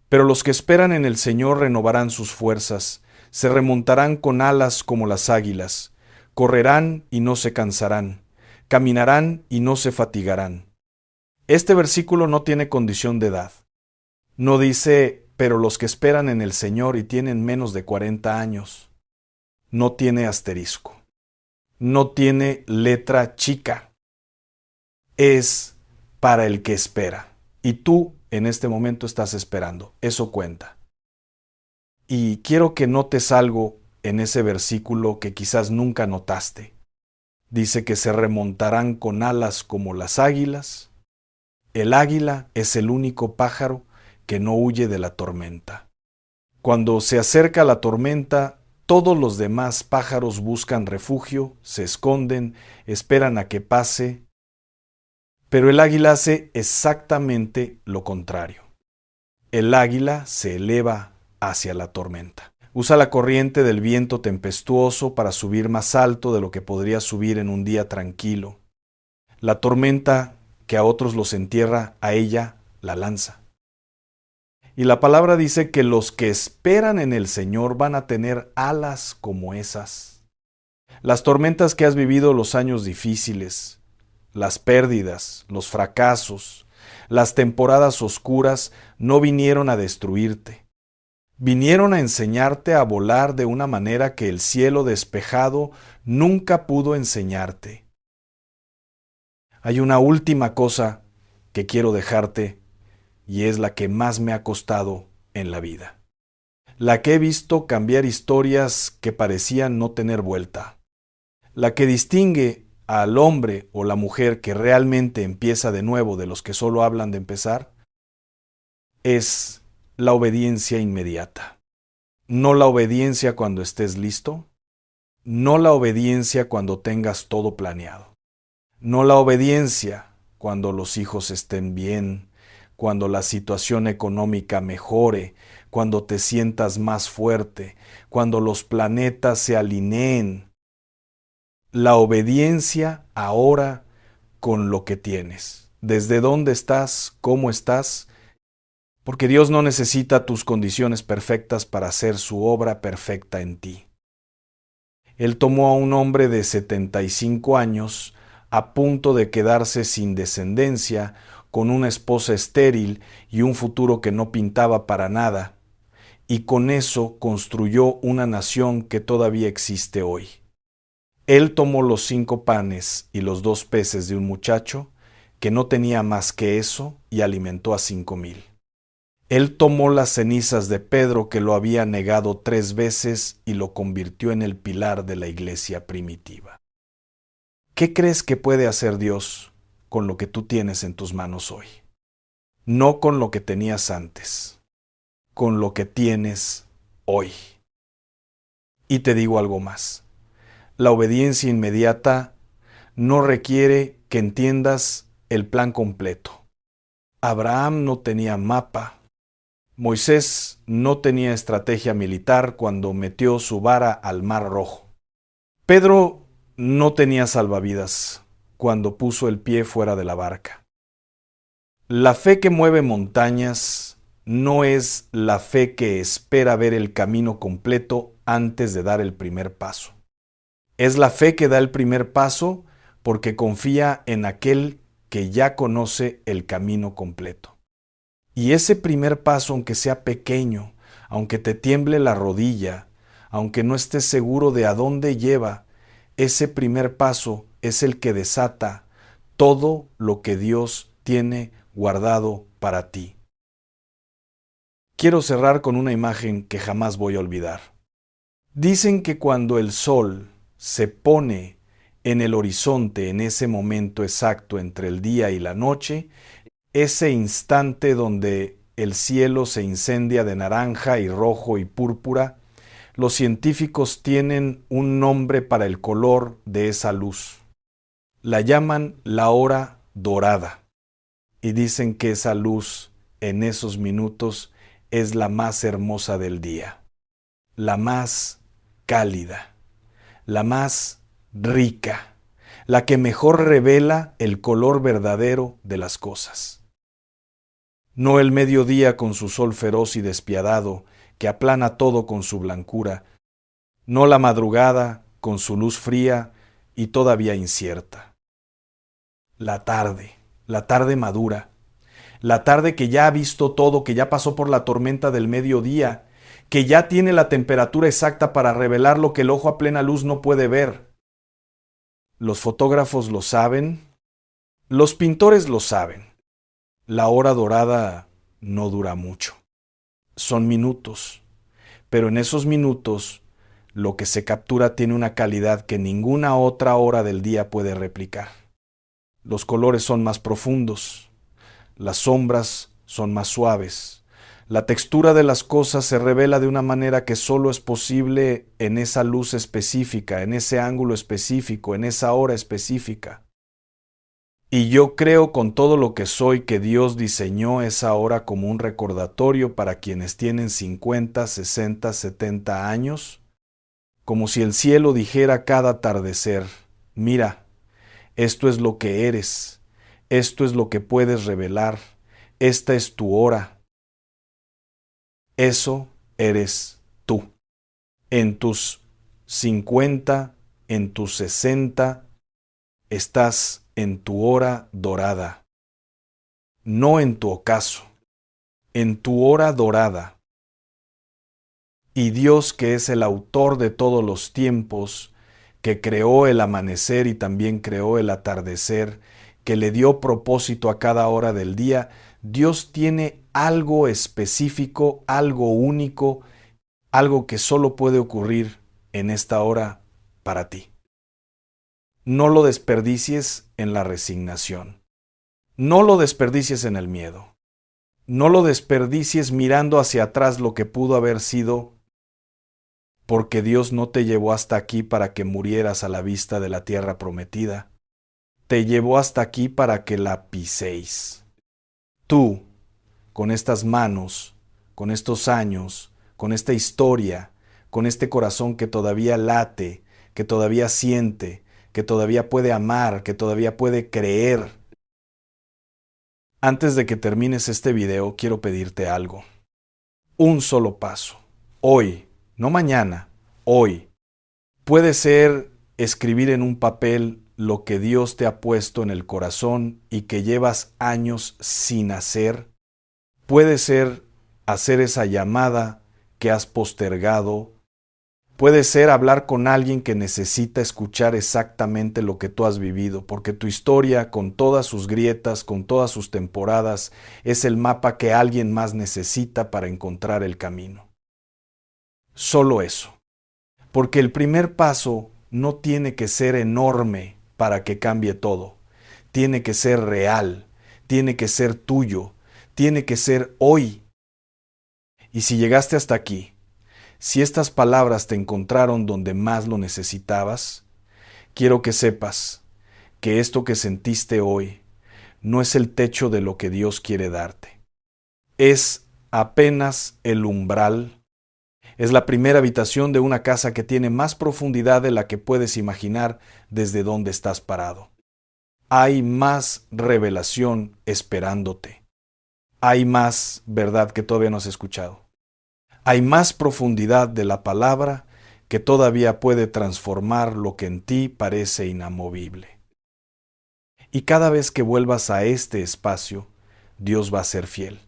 Pero los que esperan en el Señor renovarán sus fuerzas, se remontarán con alas como las águilas, correrán y no se cansarán, caminarán y no se fatigarán. Este versículo no tiene condición de edad. No dice, pero los que esperan en el Señor y tienen menos de 40 años. No tiene asterisco. No tiene letra chica. Es para el que espera. Y tú en este momento estás esperando. Eso cuenta. Y quiero que notes algo en ese versículo que quizás nunca notaste. Dice que se remontarán con alas como las águilas. El águila es el único pájaro que no huye de la tormenta. Cuando se acerca la tormenta, todos los demás pájaros buscan refugio, se esconden, esperan a que pase, pero el águila hace exactamente lo contrario. El águila se eleva hacia la tormenta. Usa la corriente del viento tempestuoso para subir más alto de lo que podría subir en un día tranquilo. La tormenta que a otros los entierra, a ella la lanza. Y la palabra dice que los que esperan en el Señor van a tener alas como esas. Las tormentas que has vivido, los años difíciles, las pérdidas, los fracasos, las temporadas oscuras no vinieron a destruirte. Vinieron a enseñarte a volar de una manera que el cielo despejado nunca pudo enseñarte. Hay una última cosa que quiero dejarte y es la que más me ha costado en la vida. La que he visto cambiar historias que parecían no tener vuelta. La que distingue al hombre o la mujer que realmente empieza de nuevo de los que solo hablan de empezar es la obediencia inmediata. No la obediencia cuando estés listo, no la obediencia cuando tengas todo planeado, no la obediencia cuando los hijos estén bien, cuando la situación económica mejore, cuando te sientas más fuerte, cuando los planetas se alineen. La obediencia ahora con lo que tienes. ¿Desde dónde estás? ¿Cómo estás? Porque Dios no necesita tus condiciones perfectas para hacer su obra perfecta en ti. Él tomó a un hombre de 75 años, a punto de quedarse sin descendencia, con una esposa estéril y un futuro que no pintaba para nada, y con eso construyó una nación que todavía existe hoy. Él tomó los 5 panes y los 2 peces de un muchacho que no tenía más que eso y alimentó a 5,000. Él tomó las cenizas de Pedro, que lo había negado 3 veces, y lo convirtió en el pilar de la iglesia primitiva. ¿Qué crees que puede hacer Dios con lo que tú tienes en tus manos hoy? No con lo que tenías antes, con lo que tienes hoy. Y te digo algo más. La obediencia inmediata no requiere que entiendas el plan completo. Abraham no tenía mapa. Moisés no tenía estrategia militar cuando metió su vara al Mar Rojo. Pedro no tenía salvavidas cuando puso el pie fuera de la barca. La fe que mueve montañas no es la fe que espera ver el camino completo antes de dar el primer paso. Es la fe que da el primer paso porque confía en aquel que ya conoce el camino completo. Y ese primer paso, aunque sea pequeño, aunque te tiemble la rodilla, aunque no estés seguro de a dónde lleva, ese primer paso es el que desata todo lo que Dios tiene guardado para ti. Quiero cerrar con una imagen que jamás voy a olvidar. Dicen que cuando el sol se pone en el horizonte en ese momento exacto entre el día y la noche, ese instante donde el cielo se incendia de naranja y rojo y púrpura, los científicos tienen un nombre para el color de esa luz. La llaman la hora dorada y dicen que esa luz en esos minutos es la más hermosa del día, la más cálida, la más rica, la que mejor revela el color verdadero de las cosas. No el mediodía con su sol feroz y despiadado, que aplana todo con su blancura, no la madrugada con su luz fría y todavía incierta. La tarde madura, la tarde que ya ha visto todo, que ya pasó por la tormenta del mediodía, que ya tiene la temperatura exacta para revelar lo que el ojo a plena luz no puede ver. Los fotógrafos lo saben, los pintores lo saben. La hora dorada no dura mucho. Son minutos, pero en esos minutos lo que se captura tiene una calidad que ninguna otra hora del día puede replicar. Los colores son más profundos, las sombras son más suaves, la textura de las cosas se revela de una manera que solo es posible en esa luz específica, en ese ángulo específico, en esa hora específica. Y yo creo con todo lo que soy que Dios diseñó esa hora como un recordatorio para quienes tienen 50, 60, 70 años, como si el cielo dijera cada atardecer, mira, esto es lo que eres, esto es lo que puedes revelar, esta es tu hora. Eso eres tú. En tus 50, en tus 60, estás en tu hora dorada. No en tu ocaso, en tu hora dorada. Y Dios, que es el autor de todos los tiempos, que creó el amanecer y también creó el atardecer, que le dio propósito a cada hora del día, Dios tiene algo específico, algo único, algo que solo puede ocurrir en esta hora para ti. No lo desperdicies en la resignación. No lo desperdicies en el miedo. No lo desperdicies mirando hacia atrás lo que pudo haber sido, porque Dios no te llevó hasta aquí para que murieras a la vista de la tierra prometida. Te llevó hasta aquí para que la piséis. Tú, con estas manos, con estos años, con esta historia, con este corazón que todavía late, que todavía siente, que todavía puede amar, que todavía puede creer. Antes de que termines este video, quiero pedirte algo. Un solo paso. Hoy, no mañana, hoy. Puede ser escribir en un papel lo que Dios te ha puesto en el corazón y que llevas años sin hacer. Puede ser hacer esa llamada que has postergado. Puede ser hablar con alguien que necesita escuchar exactamente lo que tú has vivido, porque tu historia, con todas sus grietas, con todas sus temporadas, es el mapa que alguien más necesita para encontrar el camino. Solo eso. Porque el primer paso no tiene que ser enorme para que cambie todo. Tiene que ser real, tiene que ser tuyo, tiene que ser hoy. Y si llegaste hasta aquí, si estas palabras te encontraron donde más lo necesitabas, quiero que sepas que esto que sentiste hoy no es el techo de lo que Dios quiere darte. Es apenas el umbral. Es la primera habitación de una casa que tiene más profundidad de la que puedes imaginar desde donde estás parado. Hay más revelación esperándote. Hay más verdad que todavía no has escuchado. Hay más profundidad de la palabra que todavía puede transformar lo que en ti parece inamovible. Y cada vez que vuelvas a este espacio, Dios va a ser fiel.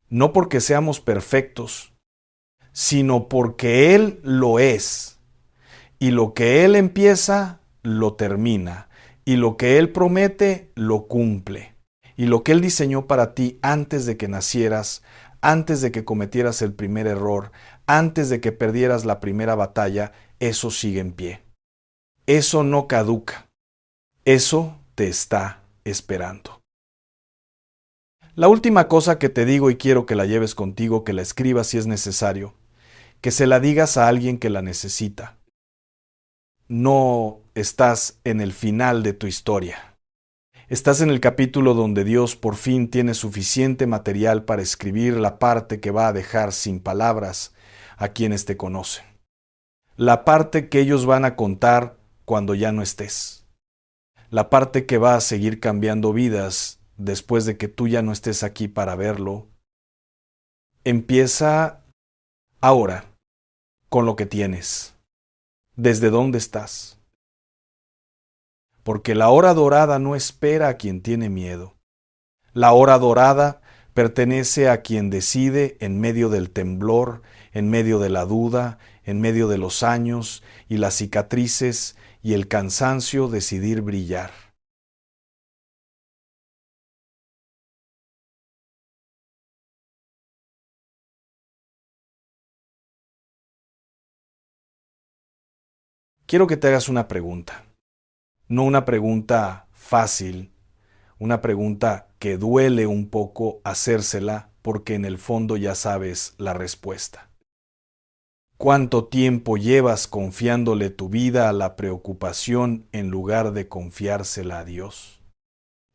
No porque seamos perfectos, sino porque Él lo es. Y lo que Él empieza, lo termina. Y lo que Él promete, lo cumple. Y lo que Él diseñó para ti antes de que nacieras, antes de que cometieras el primer error, antes de que perdieras la primera batalla, eso sigue en pie. Eso no caduca. Eso te está esperando. La última cosa que te digo y quiero que la lleves contigo, que la escribas si es necesario, que se la digas a alguien que la necesita. No estás en el final de tu historia. Estás en el capítulo donde Dios por fin tiene suficiente material para escribir la parte que va a dejar sin palabras a quienes te conocen. La parte que ellos van a contar cuando ya no estés. La parte que va a seguir cambiando vidas después de que tú ya no estés aquí para verlo. Empieza ahora con lo que tienes. ¿Desde dónde estás? Porque la hora dorada no espera a quien tiene miedo. La hora dorada pertenece a quien decide en medio del temblor, en medio de la duda, en medio de los años y las cicatrices y el cansancio decidir brillar. Quiero que te hagas una pregunta. No una pregunta fácil, una pregunta que duele un poco hacérsela porque en el fondo ya sabes la respuesta. ¿Cuánto tiempo llevas confiándole tu vida a la preocupación en lugar de confiársela a Dios?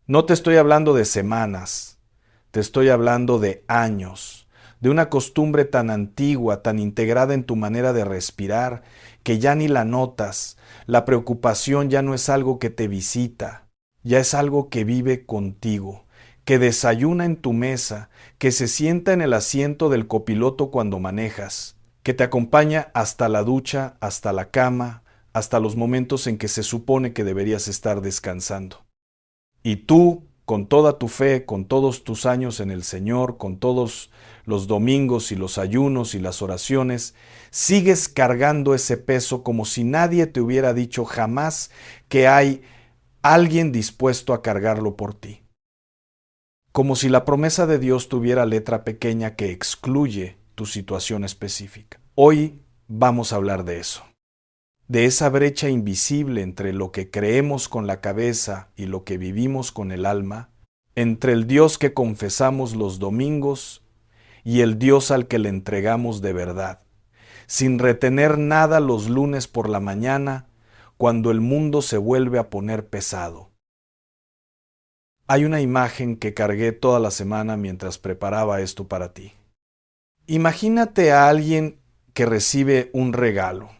No te estoy hablando de semanas, te estoy hablando de años, de una costumbre tan antigua, tan integrada en tu manera de respirar, que ya ni la notas. La preocupación ya no es algo que te visita, ya es algo que vive contigo, que desayuna en tu mesa, que se sienta en el asiento del copiloto cuando manejas, que te acompaña hasta la ducha, hasta la cama, hasta los momentos en que se supone que deberías estar descansando. Y tú con toda tu fe, con todos tus años en el Señor, con todos los domingos y los ayunos y las oraciones, sigues cargando ese peso como si nadie te hubiera dicho jamás que hay alguien dispuesto a cargarlo por ti. Como si la promesa de Dios tuviera letra pequeña que excluye tu situación específica. Hoy vamos a hablar de eso, de esa brecha invisible entre lo que creemos con la cabeza y lo que vivimos con el alma, entre el Dios que confesamos los domingos y el Dios al que le entregamos de verdad, sin retener nada los lunes por la mañana, cuando el mundo se vuelve a poner pesado. Hay una imagen que cargué toda la semana mientras preparaba esto para ti. Imagínate a alguien que recibe un regalo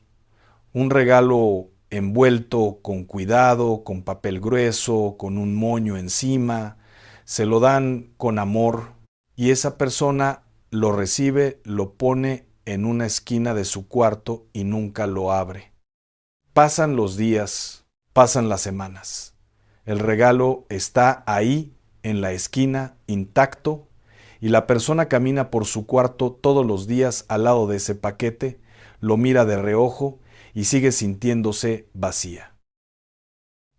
envuelto con cuidado, con papel grueso, con un moño encima, se lo dan con amor y esa persona lo recibe, lo pone en una esquina de su cuarto y nunca lo abre. Pasan los días, pasan las semanas. El regalo está ahí, en la esquina, intacto, y la persona camina por su cuarto todos los días al lado de ese paquete, lo mira de reojo y sigue sintiéndose vacía.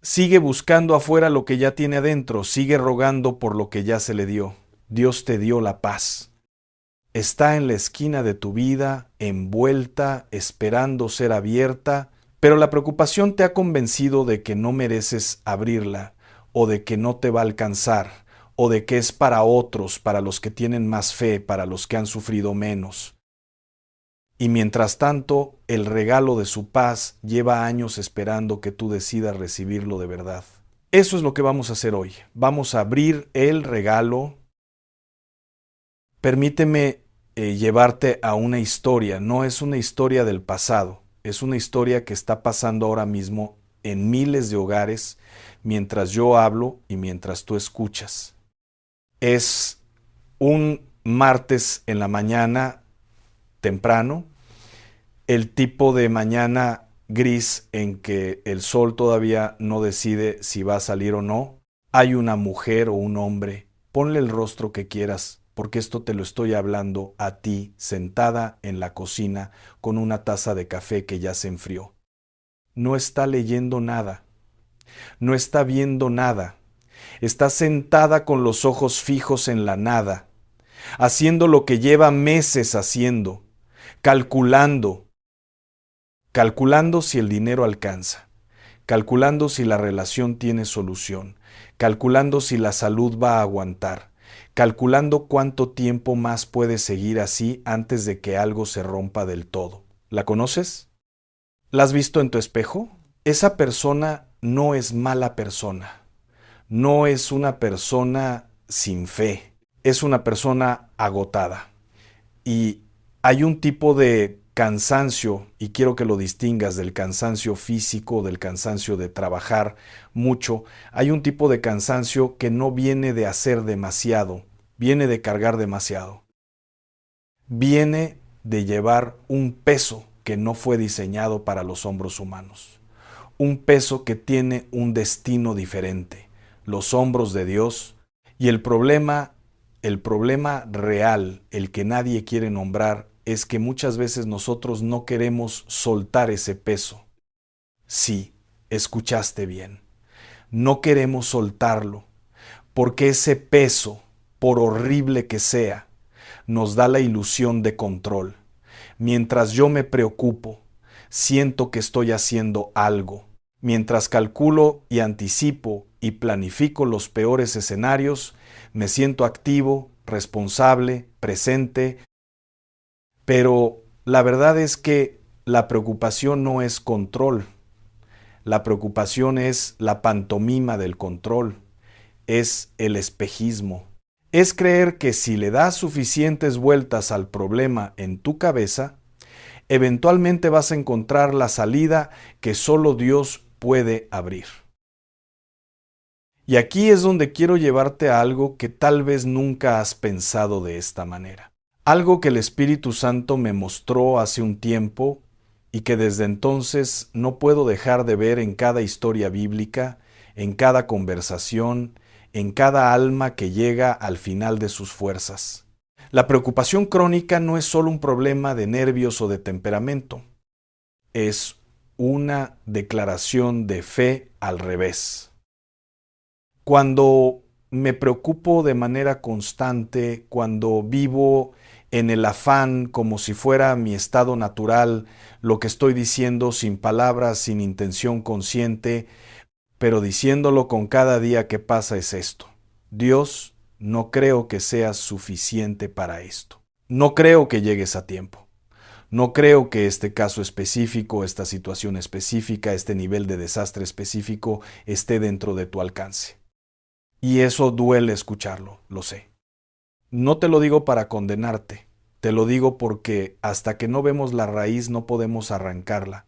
Sigue buscando afuera lo que ya tiene adentro, sigue rogando por lo que ya se le dio. Dios te dio la paz. Está en la esquina de tu vida, envuelta, esperando ser abierta, pero la preocupación te ha convencido de que no mereces abrirla, o de que no te va a alcanzar, o de que es para otros, para los que tienen más fe, para los que han sufrido menos. Y mientras tanto, el regalo de su paz lleva años esperando que tú decidas recibirlo de verdad. Eso es lo que vamos a hacer hoy. Vamos a abrir el regalo. Permíteme llevarte a una historia. No es una historia del pasado. Es una historia que está pasando ahora mismo en miles de hogares mientras yo hablo y mientras tú escuchas. Es un martes en la mañana temprano, el tipo de mañana gris en que el sol todavía no decide si va a salir o no. Hay una mujer o un hombre, ponle el rostro que quieras, porque esto te lo estoy hablando a ti, sentada en la cocina con una taza de café que ya se enfrió. No está leyendo nada, no está viendo nada, está sentada con los ojos fijos en la nada, haciendo lo que lleva meses haciendo, calculando si el dinero alcanza, calculando si la relación tiene solución, calculando si la salud va a aguantar, calculando cuánto tiempo más puede seguir así antes de que algo se rompa del todo. ¿La conoces? ¿La has visto en tu espejo? Esa persona no es mala persona, no es una persona sin fe, es una persona agotada. Y hay un tipo de cansancio, y quiero que lo distingas del cansancio físico, del cansancio de trabajar mucho. Hay un tipo de cansancio que no viene de hacer demasiado, viene de cargar demasiado. Viene de llevar un peso que no fue diseñado para los hombros humanos. Un peso que tiene un destino diferente, los hombros de Dios. Y el problema real, el que nadie quiere nombrar, es que muchas veces nosotros no queremos soltar ese peso. Sí, escuchaste bien. No queremos soltarlo, porque ese peso, por horrible que sea, nos da la ilusión de control. Mientras yo me preocupo, siento que estoy haciendo algo. Mientras calculo y anticipo y planifico los peores escenarios, me siento activo, responsable, presente, pero la verdad es que la preocupación no es control. La preocupación es la pantomima del control, es el espejismo. Es creer que si le das suficientes vueltas al problema en tu cabeza, eventualmente vas a encontrar la salida que solo Dios puede abrir. Y aquí es donde quiero llevarte a algo que tal vez nunca has pensado de esta manera. Algo que el Espíritu Santo me mostró hace un tiempo y que desde entonces no puedo dejar de ver en cada historia bíblica, en cada conversación, en cada alma que llega al final de sus fuerzas. La preocupación crónica no es solo un problema de nervios o de temperamento, es una declaración de fe al revés. Cuando me preocupo de manera constante, cuando vivo en el afán como si fuera mi estado natural, lo que estoy diciendo sin palabras, sin intención consciente, pero diciéndolo con cada día que pasa es esto: Dios, no creo que seas suficiente para esto. No creo que llegues a tiempo. No creo que este caso específico, esta situación específica, este nivel de desastre específico esté dentro de tu alcance. Y eso duele escucharlo, lo sé. No te lo digo para condenarte, te lo digo porque hasta que no vemos la raíz no podemos arrancarla.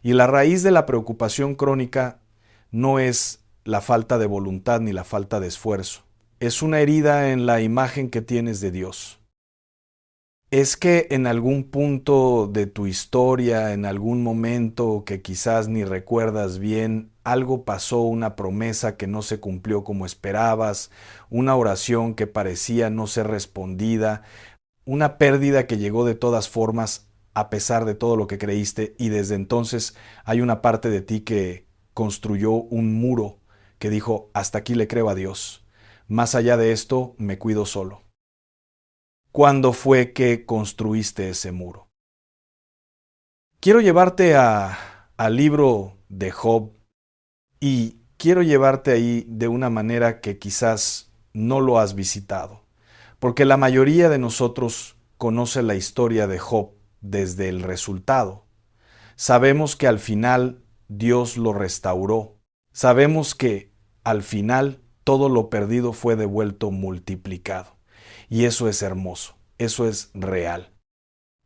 Y la raíz de la preocupación crónica no es la falta de voluntad ni la falta de esfuerzo. Es una herida en la imagen que tienes de Dios. Es que en algún punto de tu historia, en algún momento que quizás ni recuerdas bien, algo pasó, una promesa que no se cumplió como esperabas, una oración que parecía no ser respondida, una pérdida que llegó de todas formas a pesar de todo lo que creíste, y desde entonces hay una parte de ti que construyó un muro que dijo: hasta aquí le creo a Dios. Más allá de esto, me cuido solo. ¿Cuándo fue que construiste ese muro? Quiero llevarte al libro de Job y quiero llevarte ahí de una manera que quizás no lo has visitado, porque la mayoría de nosotros conoce la historia de Job desde el resultado. Sabemos que al final Dios lo restauró. Sabemos que al final todo lo perdido fue devuelto multiplicado. Y eso es hermoso, eso es real.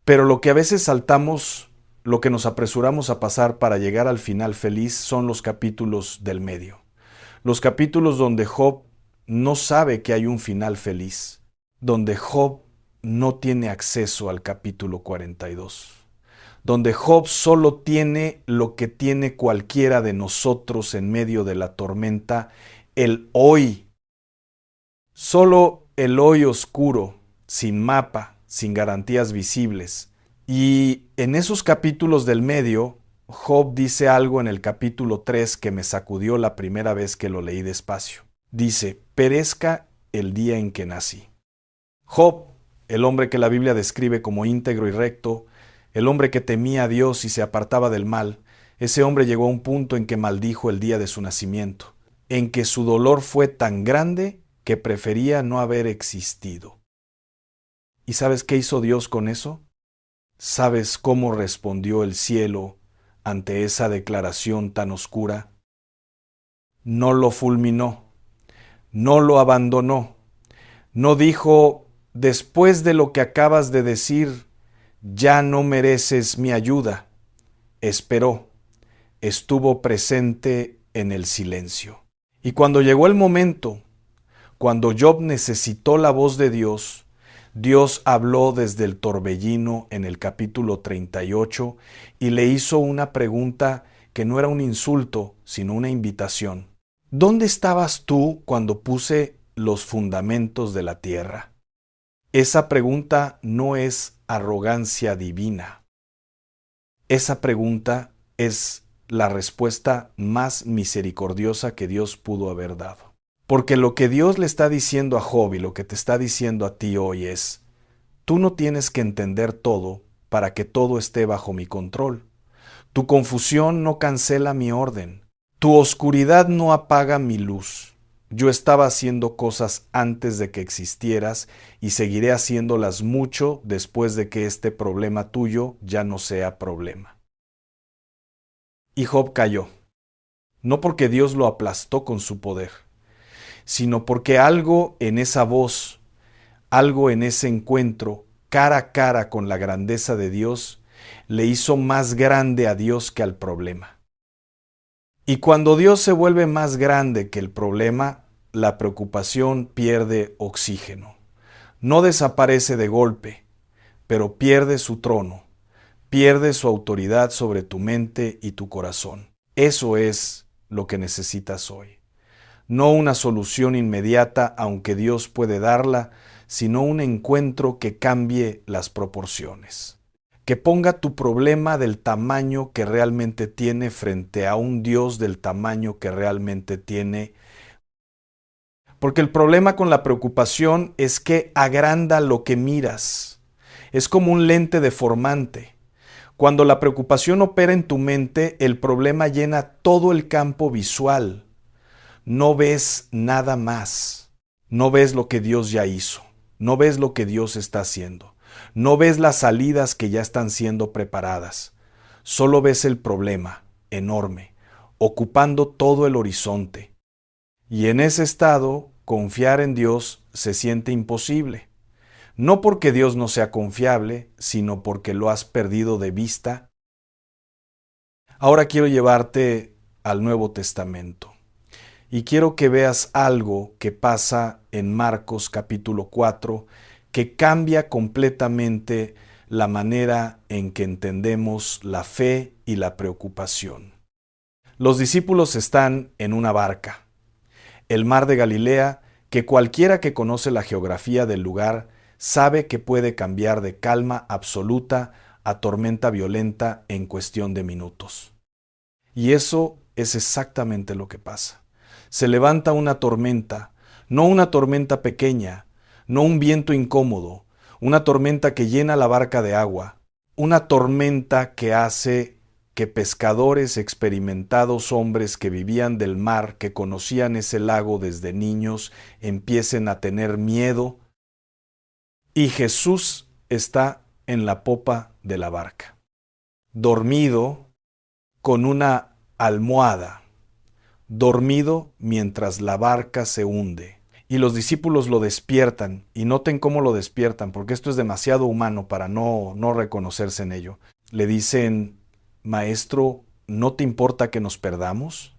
Pero lo que a veces saltamos, lo que nos apresuramos a pasar para llegar al final feliz, son los capítulos del medio. Los capítulos donde Job no sabe que hay un final feliz, donde Job no tiene acceso al capítulo 42, donde Job solo tiene lo que tiene cualquiera de nosotros en medio de la tormenta: el hoy. Solo el hoy oscuro, sin mapa, sin garantías visibles. Y en esos capítulos del medio, Job dice algo en el capítulo 3 que me sacudió la primera vez que lo leí despacio. Dice: perezca el día en que nací. Job, el hombre que la Biblia describe como íntegro y recto, el hombre que temía a Dios y se apartaba del mal, ese hombre llegó a un punto en que maldijo el día de su nacimiento, en que su dolor fue tan grande que prefería no haber existido. ¿Y sabes qué hizo Dios con eso? ¿Sabes cómo respondió el cielo ante esa declaración tan oscura? No lo fulminó, no lo abandonó, no dijo: después de lo que acabas de decir, ya no mereces mi ayuda. Esperó, estuvo presente en el silencio. Y cuando llegó el momento, cuando Job necesitó la voz de Dios, Dios habló desde el torbellino en el capítulo 38 y le hizo una pregunta que no era un insulto, sino una invitación. ¿Dónde estabas tú cuando puse los fundamentos de la tierra? Esa pregunta no es arrogancia divina. Esa pregunta es la respuesta más misericordiosa que Dios pudo haber dado. Porque lo que Dios le está diciendo a Job y lo que te está diciendo a ti hoy es: tú no tienes que entender todo para que todo esté bajo mi control. Tu confusión no cancela mi orden. Tu oscuridad no apaga mi luz. Yo estaba haciendo cosas antes de que existieras y seguiré haciéndolas mucho después de que este problema tuyo ya no sea problema. Y Job cayó, no porque Dios lo aplastó con su poder, sino porque algo en esa voz, algo en ese encuentro cara a cara con la grandeza de Dios, le hizo más grande a Dios que al problema. Y cuando Dios se vuelve más grande que el problema, la preocupación pierde oxígeno. No desaparece de golpe, pero pierde su trono, pierde su autoridad sobre tu mente y tu corazón. Eso es lo que necesitas hoy. No una solución inmediata, aunque Dios puede darla, sino un encuentro que cambie las proporciones. Que ponga tu problema del tamaño que realmente tiene frente a un Dios del tamaño que realmente tiene. Porque el problema con la preocupación es que agranda lo que miras. Es como un lente deformante. Cuando la preocupación opera en tu mente, el problema llena todo el campo visual. No ves nada más. No ves lo que Dios ya hizo. No ves lo que Dios está haciendo. No ves las salidas que ya están siendo preparadas. Solo ves el problema, enorme, ocupando todo el horizonte. Y en ese estado, confiar en Dios se siente imposible. No porque Dios no sea confiable, sino porque lo has perdido de vista. Ahora quiero llevarte al Nuevo Testamento. Y quiero que veas algo que pasa en Marcos capítulo 4, que cambia completamente la manera en que entendemos la fe y la preocupación. Los discípulos están en una barca, el mar de Galilea, que cualquiera que conoce la geografía del lugar sabe que puede cambiar de calma absoluta a tormenta violenta en cuestión de minutos. Y eso es exactamente lo que pasa. Se levanta una tormenta, no una tormenta pequeña, no un viento incómodo, una tormenta que llena la barca de agua, una tormenta que hace que pescadores experimentados, hombres que vivían del mar, que conocían ese lago desde niños, empiecen a tener miedo. Y Jesús está en la popa de la barca, dormido con una almohada, dormido mientras la barca se hunde. Y los discípulos lo despiertan, y noten cómo lo despiertan, porque esto es demasiado humano para no reconocerse en ello. Le dicen: Maestro, ¿no te importa que nos perdamos?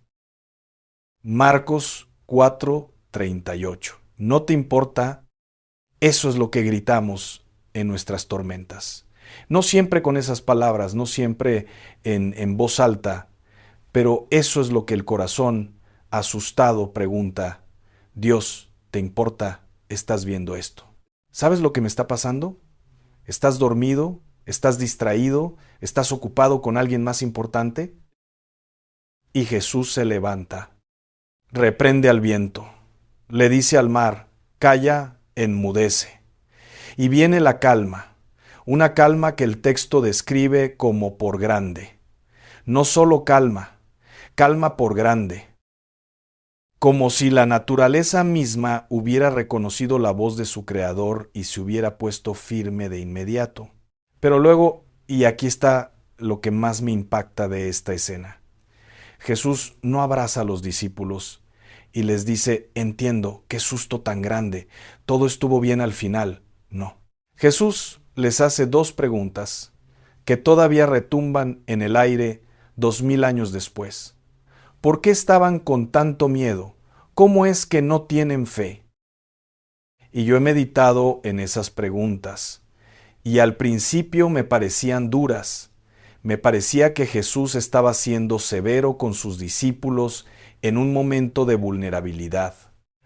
Marcos 4:38. ¿No te importa? Eso es lo que gritamos en nuestras tormentas. No siempre con esas palabras, no siempre en voz alta, pero eso es lo que el corazón, asustado, pregunta: Dios, ¿te importa? ¿Estás viendo esto? ¿Sabes lo que me está pasando? ¿Estás dormido? ¿Estás distraído? ¿Estás ocupado con alguien más importante? Y Jesús se levanta, reprende al viento, le dice al mar: calla, enmudece. Y viene la calma, una calma que el texto describe como por grande. No solo calma, calma por grande. Como si la naturaleza misma hubiera reconocido la voz de su creador y se hubiera puesto firme de inmediato. Pero luego, y aquí está lo que más me impacta de esta escena, Jesús no abraza a los discípulos y les dice: entiendo, qué susto tan grande, todo estuvo bien al final. No. Jesús les hace dos preguntas que todavía retumban en el aire 2000 años después. ¿Por qué estaban con tanto miedo? ¿Cómo es que no tienen fe? Y yo he meditado en esas preguntas, y al principio me parecían duras. Me parecía que Jesús estaba siendo severo con sus discípulos en un momento de vulnerabilidad.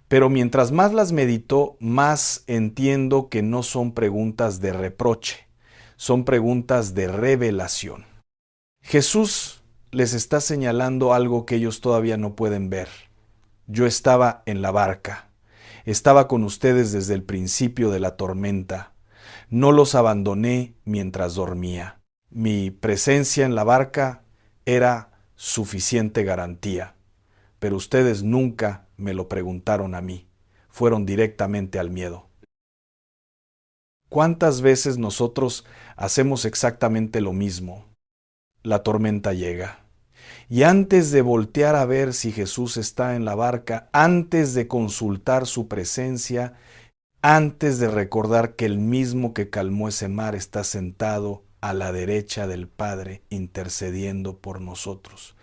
Pero mientras más las medito, más entiendo que no son preguntas de reproche, son preguntas de revelación. Jesús les está señalando algo que ellos todavía no pueden ver. Yo estaba en la barca, estaba con ustedes desde el principio de la tormenta. No los abandoné mientras dormía. Mi presencia en la barca era suficiente garantía, pero ustedes nunca me lo preguntaron a mí, fueron directamente al miedo. ¿Cuántas veces nosotros hacemos exactamente lo mismo? La tormenta llega. Y antes de voltear a ver si Jesús está en la barca, antes de consultar su presencia, antes de recordar que el mismo que calmó ese mar está sentado a la derecha del Padre intercediendo por nosotros,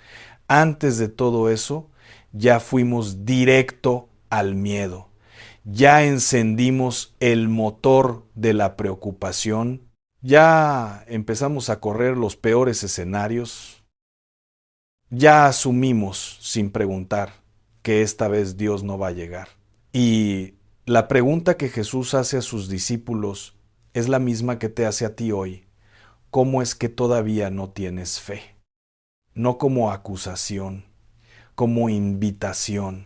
antes de todo eso, ya fuimos directo al miedo. Ya encendimos el motor de la preocupación. Ya empezamos a correr los peores escenarios. Ya asumimos sin preguntar. que esta vez Dios no va a llegar. Y la pregunta que Jesús hace a sus discípulos es la misma que te hace a ti hoy. ¿Cómo es que todavía no tienes fe? No como acusación, como invitación,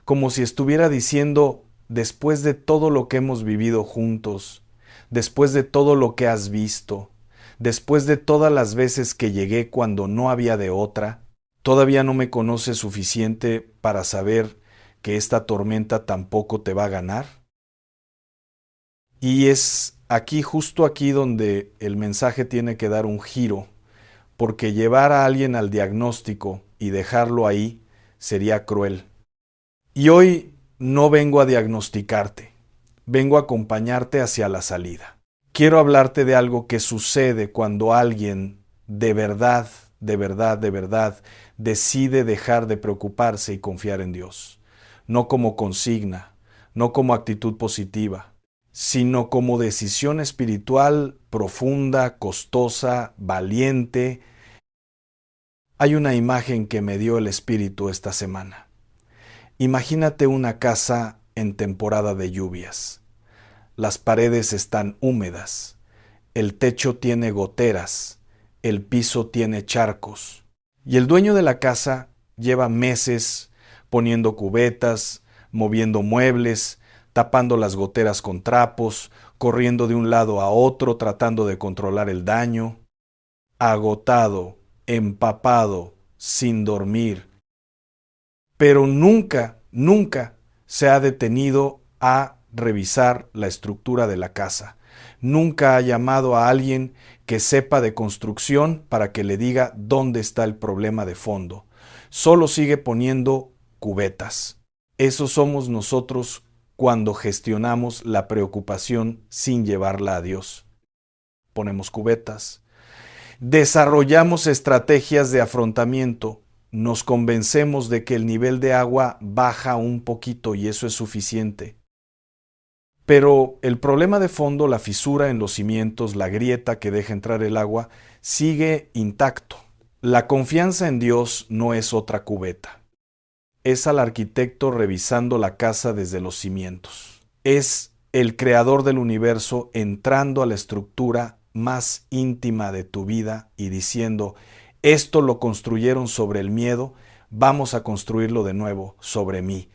como si estuviera diciendo, después de todo lo que hemos vivido juntos, después de todo lo que has visto, después de todas las veces que llegué cuando no había de otra, ¿todavía no me conoces suficiente para saber que esta tormenta tampoco te va a ganar? Y es aquí, justo aquí, donde el mensaje tiene que dar un giro, porque llevar a alguien al diagnóstico y dejarlo ahí sería cruel. Y hoy no vengo a diagnosticarte, vengo a acompañarte hacia la salida. Quiero hablarte de algo que sucede cuando alguien de verdad, de verdad, de verdad decide dejar de preocuparse y confiar en Dios. No como consigna, no como actitud positiva, sino como decisión espiritual profunda, costosa, valiente. Hay una imagen que me dio el Espíritu esta semana. Imagínate una casa en temporada de lluvias. Las paredes están húmedas, el techo tiene goteras, el piso tiene charcos. Y el dueño de la casa lleva meses poniendo cubetas, moviendo muebles, tapando las goteras con trapos, corriendo de un lado a otro tratando de controlar el daño. Agotado, empapado, sin dormir. Pero nunca, nunca se ha detenido a revisar la estructura de la casa. Nunca ha llamado a alguien que sepa de construcción para que le diga dónde está el problema de fondo. Solo sigue poniendo cubetas. Eso somos nosotros cuando gestionamos la preocupación sin llevarla a Dios. Ponemos cubetas. Desarrollamos estrategias de afrontamiento. Nos convencemos de que el nivel de agua baja un poquito y eso es suficiente. Pero el problema de fondo, la fisura en los cimientos, la grieta que deja entrar el agua, sigue intacto. La confianza en Dios no es otra cubeta. Es al arquitecto revisando la casa desde los cimientos. Es el creador del universo entrando a la estructura más íntima de tu vida y diciendo, esto lo construyeron sobre el miedo, vamos a construirlo de nuevo sobre mí.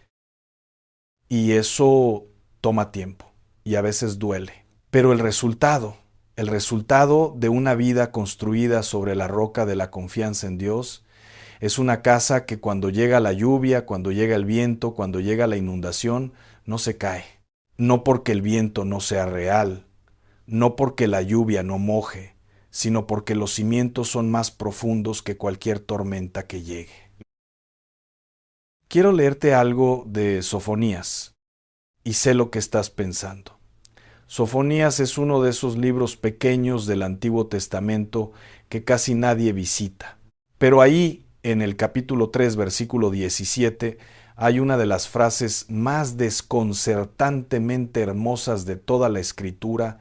Y eso toma tiempo y a veces duele. Pero el resultado de una vida construida sobre la roca de la confianza en Dios, es una casa que cuando llega la lluvia, cuando llega el viento, cuando llega la inundación, no se cae. No porque el viento no sea real, no porque la lluvia no moje, sino porque los cimientos son más profundos que cualquier tormenta que llegue. Quiero leerte algo de Sofonías, y sé lo que estás pensando. Sofonías es uno de esos libros pequeños del Antiguo Testamento que casi nadie visita. Pero ahí, en el capítulo 3, versículo 17, hay una de las frases más desconcertantemente hermosas de toda la Escritura,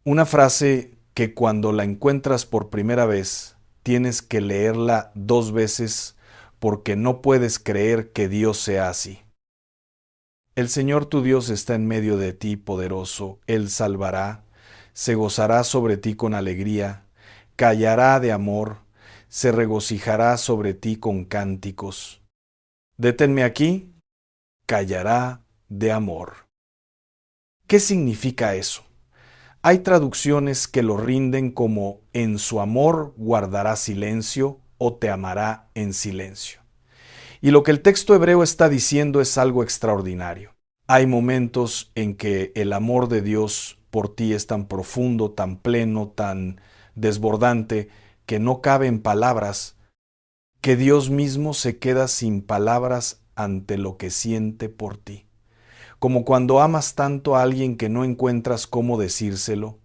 una frase que cuando la encuentras por primera vez, tienes que leerla 2 veces porque no puedes creer que Dios sea así. El Señor tu Dios está en medio de ti, poderoso. Él salvará, se gozará sobre ti con alegría, callará de amor, se regocijará sobre ti con cánticos. Deténme aquí, callará de amor. ¿Qué significa eso? Hay traducciones que lo rinden como en su amor guardará silencio o te amará en silencio. Y lo que el texto hebreo está diciendo es algo extraordinario. Hay momentos en que el amor de Dios por ti es tan profundo, tan pleno, tan desbordante, que no cabe en palabras, que Dios mismo se queda sin palabras ante lo que siente por ti. Como cuando amas tanto a alguien que no encuentras cómo decírselo,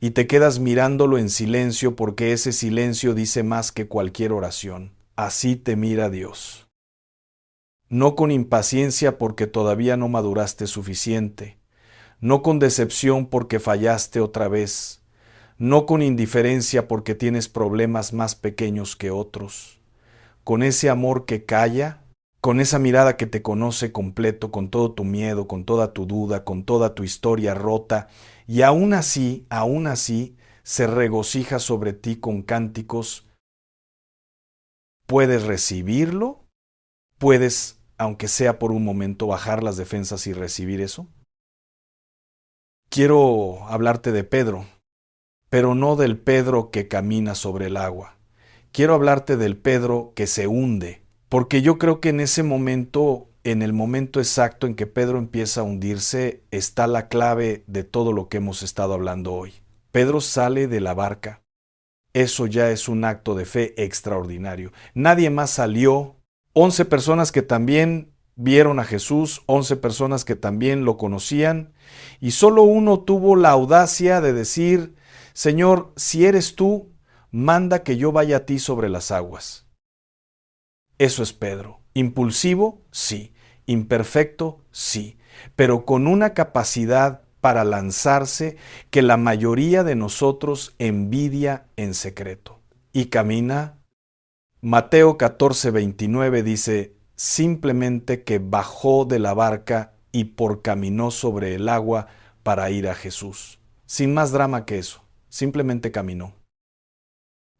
y te quedas mirándolo en silencio porque ese silencio dice más que cualquier oración. Así te mira Dios. No con impaciencia porque todavía no maduraste suficiente, no con decepción porque fallaste otra vez, no con indiferencia porque tienes problemas más pequeños que otros, con ese amor que calla con esa mirada que te conoce completo, con todo tu miedo, con toda tu duda, con toda tu historia rota, y aún así, se regocija sobre ti con cánticos. Puedes recibirlo, puedes, aunque sea por un momento, bajar las defensas y recibir eso. Quiero hablarte de Pedro, pero no del Pedro que camina sobre el agua. Quiero hablarte del Pedro que se hunde, porque yo creo que en ese momento, en el momento exacto en que Pedro empieza a hundirse, está la clave de todo lo que hemos estado hablando hoy. Pedro sale de la barca. Eso ya es un acto de fe extraordinario. Nadie más salió. 11 personas que también vieron a Jesús, 11 personas que también lo conocían, y solo uno tuvo la audacia de decir: Señor, si eres tú, manda que yo vaya a ti sobre las aguas. Eso es Pedro. Impulsivo, sí. Imperfecto, sí. Pero con una capacidad para lanzarse que la mayoría de nosotros envidia en secreto. Y camina. Mateo 14:29 dice: simplemente que bajó de la barca y caminó sobre el agua para ir a Jesús. Sin más drama que eso. Simplemente caminó.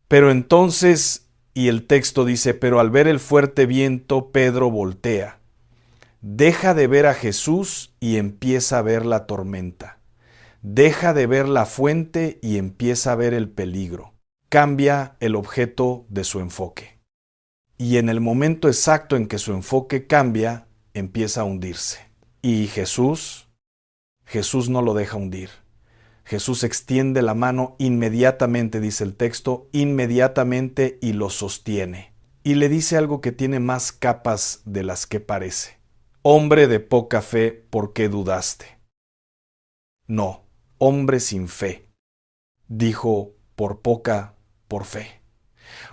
Pero entonces, y el texto dice, pero al ver el fuerte viento, Pedro voltea. Deja de ver a Jesús y empieza a ver la tormenta. Deja de ver la fuente y empieza a ver el peligro. Cambia el objeto de su enfoque. Y en el momento exacto en que su enfoque cambia, empieza a hundirse. Y Jesús no lo deja hundir. Jesús extiende la mano inmediatamente, dice el texto, inmediatamente, y lo sostiene. Y le dice algo que tiene más capas de las que parece. Hombre de poca fe, ¿por qué dudaste? No, hombre sin fe. Dijo por fe.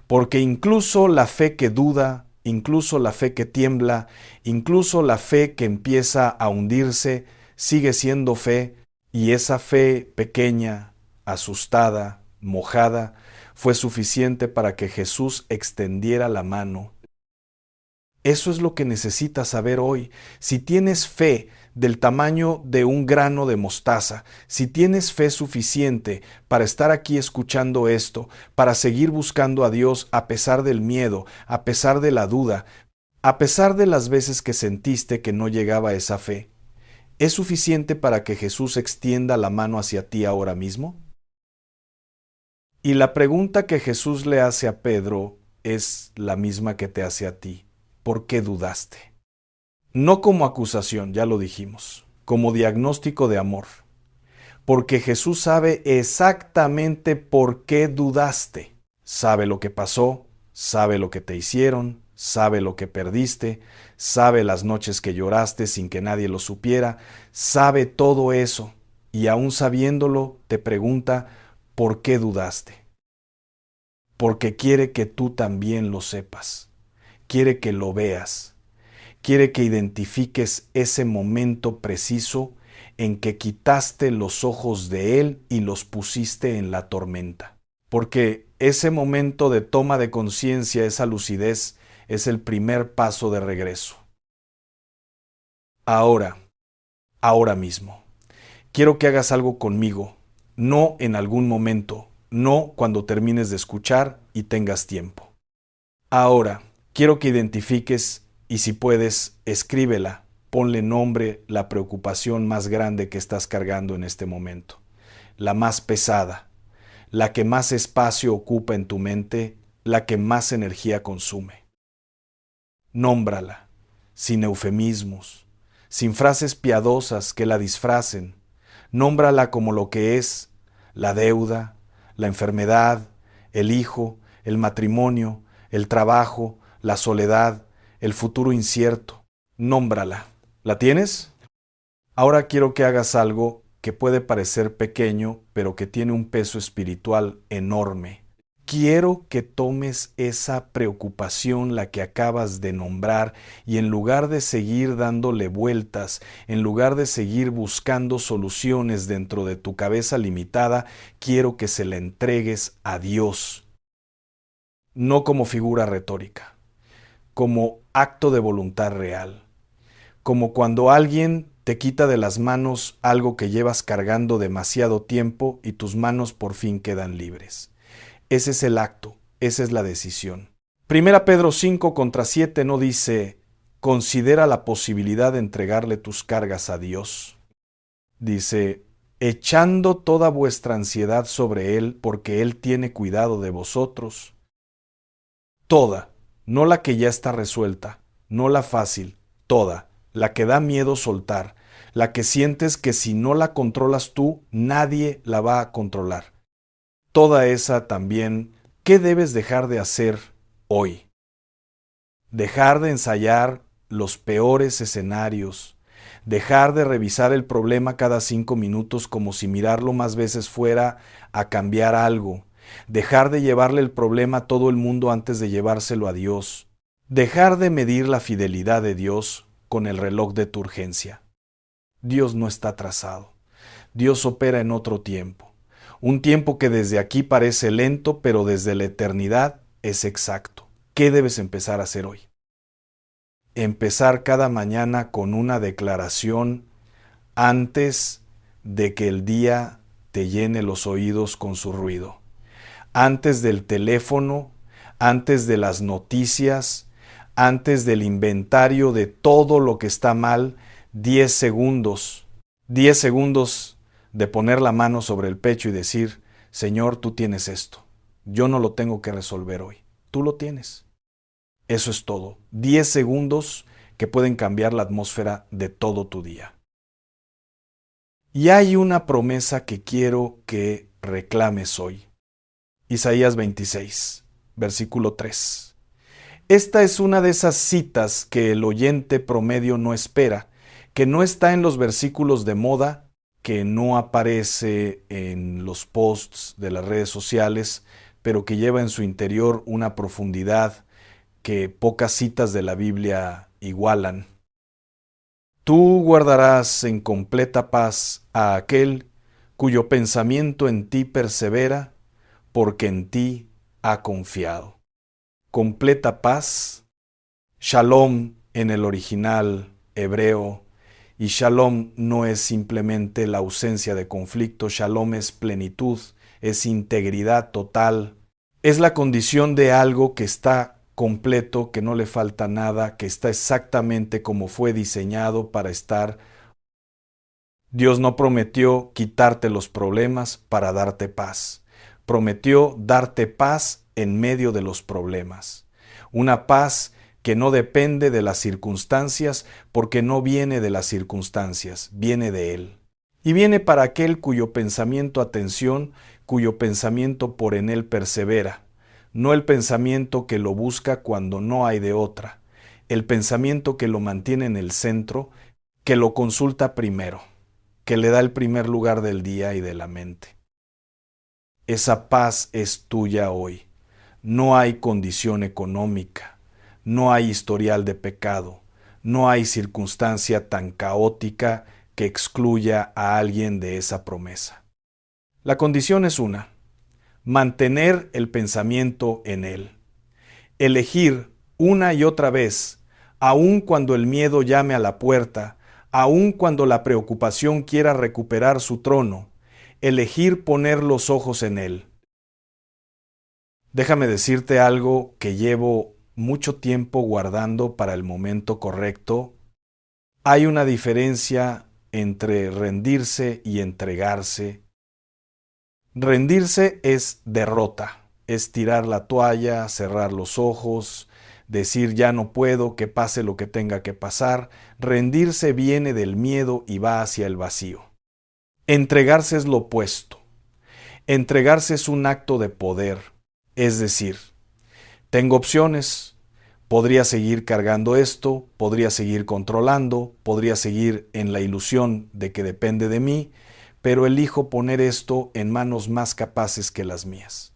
Porque incluso la fe que duda, incluso la fe que tiembla, incluso la fe que empieza a hundirse, sigue siendo fe. Y esa fe pequeña, asustada, mojada, fue suficiente para que Jesús extendiera la mano. Eso es lo que necesitas saber hoy. Si tienes fe del tamaño de un grano de mostaza, si tienes fe suficiente para estar aquí escuchando esto, para seguir buscando a Dios a pesar del miedo, a pesar de la duda, a pesar de las veces que sentiste que no llegaba esa fe, ¿es suficiente para que Jesús extienda la mano hacia ti ahora mismo? Y la pregunta que Jesús le hace a Pedro es la misma que te hace a ti. ¿Por qué dudaste? No como acusación, ya lo dijimos, como diagnóstico de amor. Porque Jesús sabe exactamente por qué dudaste. Sabe lo que pasó, sabe lo que te hicieron, sabe lo que perdiste, sabe las noches que lloraste sin que nadie lo supiera, sabe todo eso, y aún sabiéndolo te pregunta, ¿por qué dudaste? Porque quiere que tú también lo sepas, quiere que lo veas, quiere que identifiques ese momento preciso en que quitaste los ojos de Él y los pusiste en la tormenta. Porque ese momento de toma de conciencia, esa lucidez, es el primer paso de regreso. Ahora mismo, quiero que hagas algo conmigo, no en algún momento, no cuando termines de escuchar y tengas tiempo. Ahora, quiero que identifiques y si puedes, escríbela, ponle nombre, la preocupación más grande que estás cargando en este momento, la más pesada, la que más espacio ocupa en tu mente, la que más energía consume. Nómbrala, sin eufemismos, sin frases piadosas que la disfracen. Nómbrala como lo que es: la deuda, la enfermedad, el hijo, el matrimonio, el trabajo, la soledad, el futuro incierto. Nómbrala. ¿La tienes? Ahora quiero que hagas algo que puede parecer pequeño, pero que tiene un peso espiritual enorme. Quiero que tomes esa preocupación, la que acabas de nombrar, y en lugar de seguir dándole vueltas, en lugar de seguir buscando soluciones dentro de tu cabeza limitada, quiero que se la entregues a Dios. No como figura retórica. como acto de voluntad real, como cuando alguien te quita de las manos algo que llevas cargando demasiado tiempo y tus manos por fin quedan libres. Ese es el acto, esa es la decisión. Primera Pedro 5:7 no dice, considera la posibilidad de entregarle tus cargas a Dios. Dice, echando toda vuestra ansiedad sobre Él, porque Él tiene cuidado de vosotros. Toda, no la que ya está resuelta, no la fácil, toda, la que da miedo soltar, la que sientes que si no la controlas tú, nadie la va a controlar. Toda esa también, ¿qué debes dejar de hacer hoy? Dejar de ensayar los peores escenarios, dejar de revisar el problema cada 5 minutos como si mirarlo más veces fuera a cambiar algo, dejar de llevarle el problema a todo el mundo antes de llevárselo a Dios, dejar de medir la fidelidad de Dios con el reloj de tu urgencia. Dios no está atrasado, Dios opera en otro tiempo, un tiempo que desde aquí parece lento, pero desde la eternidad es exacto. ¿Qué debes empezar a hacer hoy? Empezar cada mañana con una declaración antes de que el día te llene los oídos con su ruido. Antes del teléfono, antes de las noticias, antes del inventario de todo lo que está mal, 10 segundos. 10 segundos de poner la mano sobre el pecho y decir, Señor, tú tienes esto. Yo no lo tengo que resolver hoy. Tú lo tienes. Eso es todo. 10 segundos que pueden cambiar la atmósfera de todo tu día. Y hay una promesa que quiero que reclames hoy. Isaías 26, versículo 3. Esta es una de esas citas que el oyente promedio no espera, que no está en los versículos de moda, que no aparece en los posts de las redes sociales, pero que lleva en su interior una profundidad que pocas citas de la Biblia igualan. Tú guardarás en completa paz a aquel cuyo pensamiento en ti persevera, porque en ti ha confiado. Completa paz, shalom en el original hebreo, y shalom no es simplemente la ausencia de conflicto, shalom es plenitud, es integridad total, es la condición de algo que está completo, que no le falta nada, que está exactamente como fue diseñado para estar. Dios no prometió quitarte los problemas para darte paz. Prometió darte paz en medio de los problemas. Una paz que no depende de las circunstancias, porque no viene de las circunstancias, viene de Él. Y viene para aquel cuyo pensamiento, atención, cuyo pensamiento por en Él persevera. No el pensamiento que lo busca cuando no hay de otra, el pensamiento que lo mantiene en el centro, que lo consulta primero, que le da el primer lugar del día y de la mente. Esa paz es tuya hoy. No hay condición económica, no hay historial de pecado, no hay circunstancia tan caótica que excluya a alguien de esa promesa. La condición es una: mantener el pensamiento en Él. Elegir una y otra vez, aun cuando el miedo llame a la puerta, aun cuando la preocupación quiera recuperar su trono, elegir poner los ojos en Él. Déjame decirte algo que llevo mucho tiempo guardando para el momento correcto. Hay una diferencia entre rendirse y entregarse. Rendirse es derrota, es tirar la toalla, cerrar los ojos, decir ya no puedo, que pase lo que tenga que pasar. Rendirse viene del miedo y va hacia el vacío. Entregarse es lo opuesto. Entregarse es un acto de poder, es decir, tengo opciones, podría seguir cargando esto, podría seguir controlando, podría seguir en la ilusión de que depende de mí, pero elijo poner esto en manos más capaces que las mías.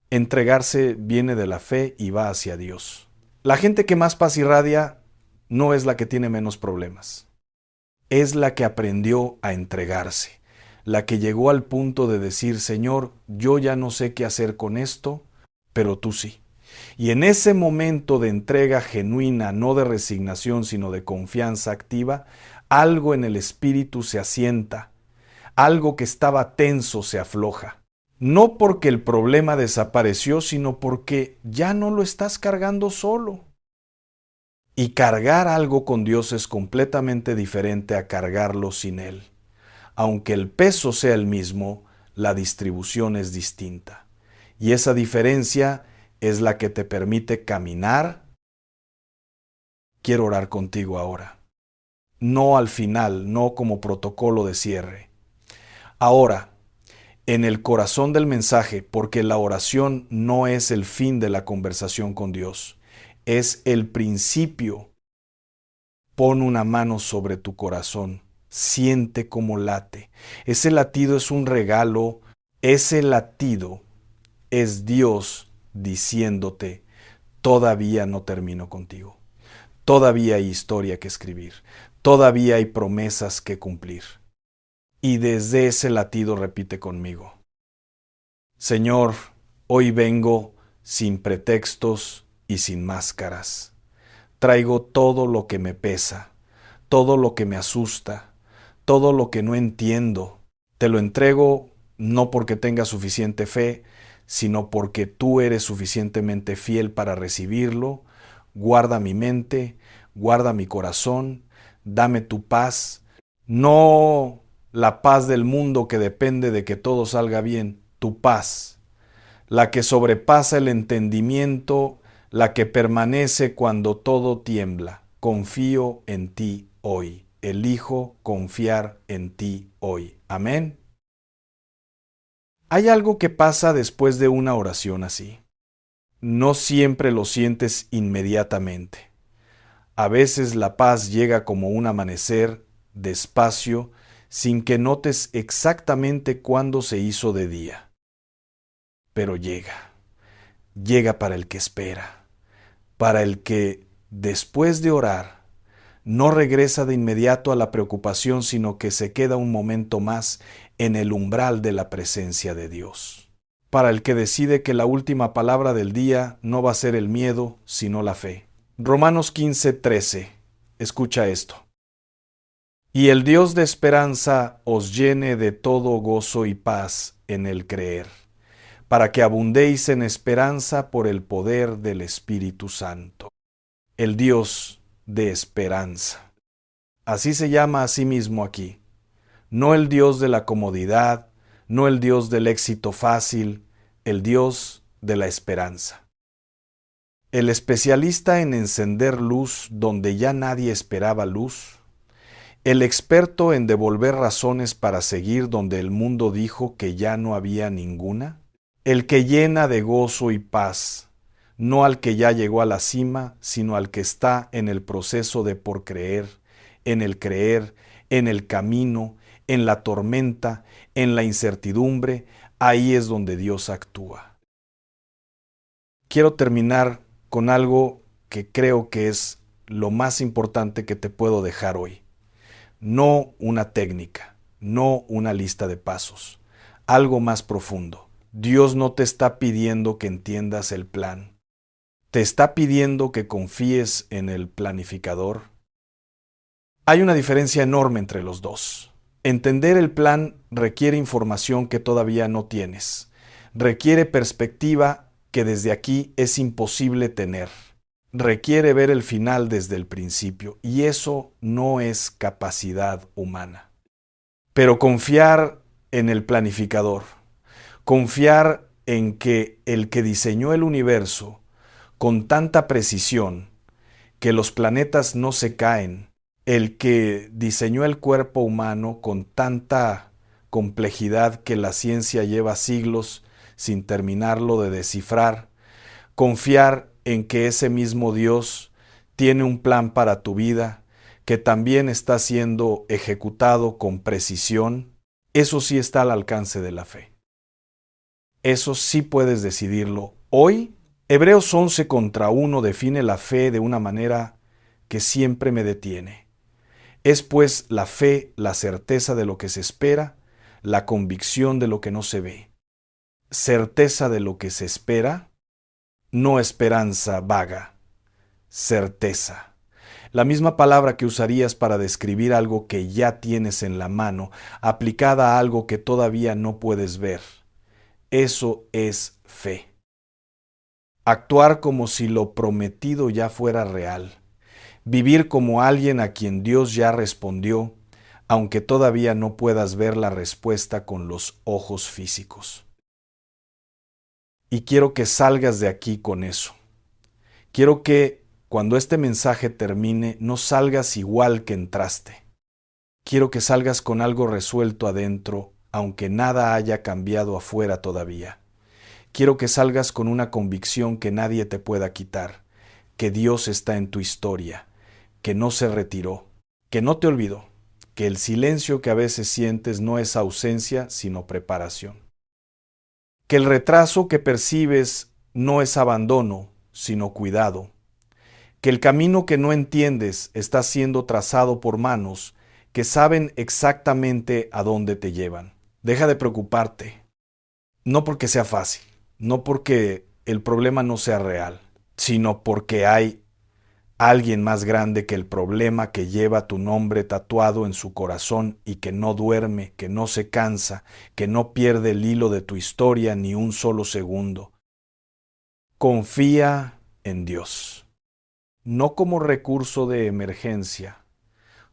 Entregarse viene de la fe y va hacia Dios. La gente que más paz irradia no es la que tiene menos problemas. Es la que aprendió a entregarse, la que llegó al punto de decir, Señor, yo ya no sé qué hacer con esto, pero tú sí. Y en ese momento de entrega genuina, no de resignación, sino de confianza activa, algo en el espíritu se asienta, algo que estaba tenso se afloja. No porque el problema desapareció, sino porque ya no lo estás cargando solo. Y cargar algo con Dios es completamente diferente a cargarlo sin Él. Aunque el peso sea el mismo, la distribución es distinta. Y esa diferencia es la que te permite caminar. Quiero orar contigo ahora. No al final, no como protocolo de cierre. Ahora, en el corazón del mensaje, porque la oración no es el fin de la conversación con Dios, es el principio. Pon una mano sobre tu corazón, siente cómo late. Ese latido es un regalo, ese latido es Dios diciéndote, todavía no termino contigo, todavía hay historia que escribir, todavía hay promesas que cumplir. Y desde ese latido repite conmigo, Señor, hoy vengo sin pretextos y sin máscaras. Traigo todo lo que me pesa, todo lo que me asusta, todo lo que no entiendo. Te lo entrego no porque tenga suficiente fe, sino porque tú eres suficientemente fiel para recibirlo. Guarda mi mente, guarda mi corazón, dame tu paz, no la paz del mundo que depende de que todo salga bien, tu paz, la que sobrepasa el entendimiento, la que permanece cuando todo tiembla. Confío en ti hoy. Elijo confiar en ti hoy. Amén. Hay algo que pasa después de una oración así. No siempre lo sientes inmediatamente. A veces la paz llega como un amanecer, despacio, sin que notes exactamente cuándo se hizo de día. Pero llega. Llega para el que espera, para el que, después de orar, no regresa de inmediato a la preocupación, sino que se queda un momento más en el umbral de la presencia de Dios. Para el que decide que la última palabra del día no va a ser el miedo, sino la fe. Romanos 15:13. Escucha esto. Y el Dios de esperanza os llene de todo gozo y paz en el creer, para que abundéis en esperanza por el poder del Espíritu Santo. El Dios de esperanza. Así se llama a sí mismo aquí. No el Dios de la comodidad, no el Dios del éxito fácil, el Dios de la esperanza. El especialista en encender luz donde ya nadie esperaba luz. El experto en devolver razones para seguir donde el mundo dijo que ya no había ninguna. El que llena de gozo y paz, no al que ya llegó a la cima, sino al que está en el proceso de por creer, en el camino, en la tormenta, en la incertidumbre, ahí es donde Dios actúa. Quiero terminar con algo que creo que es lo más importante que te puedo dejar hoy. No una técnica, no una lista de pasos, algo más profundo. Dios no te está pidiendo que entiendas el plan. Te está pidiendo que confíes en el planificador. Hay una diferencia enorme entre los dos. Entender el plan requiere información que todavía no tienes. Requiere perspectiva que desde aquí es imposible tener. Requiere ver el final desde el principio, y eso no es capacidad humana. Pero confiar en el planificador, confiar en que el que diseñó el universo con tanta precisión que los planetas no se caen, el que diseñó el cuerpo humano con tanta complejidad que la ciencia lleva siglos sin terminarlo de descifrar, confiar en que ese mismo Dios tiene un plan para tu vida que también está siendo ejecutado con precisión, eso sí está al alcance de la fe. Eso sí puedes decidirlo hoy. Hebreos 11:1 define la fe de una manera que siempre me detiene. Es pues la fe la certeza de lo que se espera, la convicción de lo que no se ve. Certeza de lo que se espera no esperanza vaga, certeza. La misma palabra que usarías para describir algo que ya tienes en la mano, aplicada a algo que todavía no puedes ver. Eso es fe. Actuar como si lo prometido ya fuera real. Vivir como alguien a quien Dios ya respondió, aunque todavía no puedas ver la respuesta con los ojos físicos. Y quiero que salgas de aquí con eso. Quiero que cuando este mensaje termine no salgas igual que entraste. Quiero que salgas con algo resuelto adentro, aunque nada haya cambiado afuera todavía. Quiero que salgas con una convicción que nadie te pueda quitar, que Dios está en tu historia, que no se retiró, que no te olvidó, que el silencio que a veces sientes no es ausencia, sino preparación. Que el retraso que percibes no es abandono, sino cuidado. Que el camino que no entiendes está siendo trazado por manos que saben exactamente a dónde te llevan. Deja de preocuparte, no porque sea fácil, no porque el problema no sea real, sino porque hay alguien más grande que el problema que lleva tu nombre tatuado en su corazón y que no duerme, que no se cansa, que no pierde el hilo de tu historia ni un solo segundo. Confía en Dios, no como recurso de emergencia,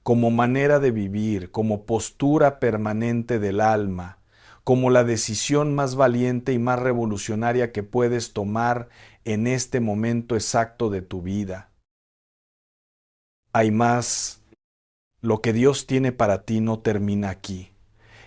como manera de vivir, como postura permanente del alma, como la decisión más valiente y más revolucionaria que puedes tomar en este momento exacto de tu vida. Hay más. Lo que Dios tiene para ti no termina aquí.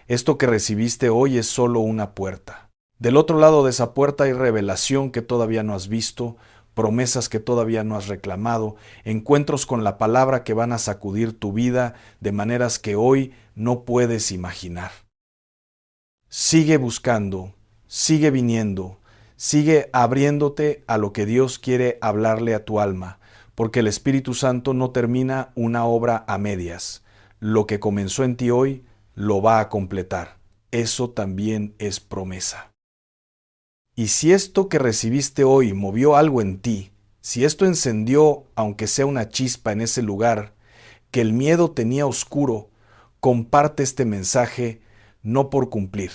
Esto que recibiste hoy es solo una puerta. Del otro lado de esa puerta hay revelación que todavía no has visto, promesas que todavía no has reclamado, encuentros con la palabra que van a sacudir tu vida de maneras que hoy no puedes imaginar. Sigue buscando, sigue viniendo, sigue abriéndote a lo que Dios quiere hablarle a tu alma, porque el Espíritu Santo no termina una obra a medias. Lo que comenzó en ti hoy, lo va a completar. Eso también es promesa. Y si esto que recibiste hoy movió algo en ti, si esto encendió, aunque sea una chispa en ese lugar, que el miedo tenía oscuro, comparte este mensaje no por cumplir,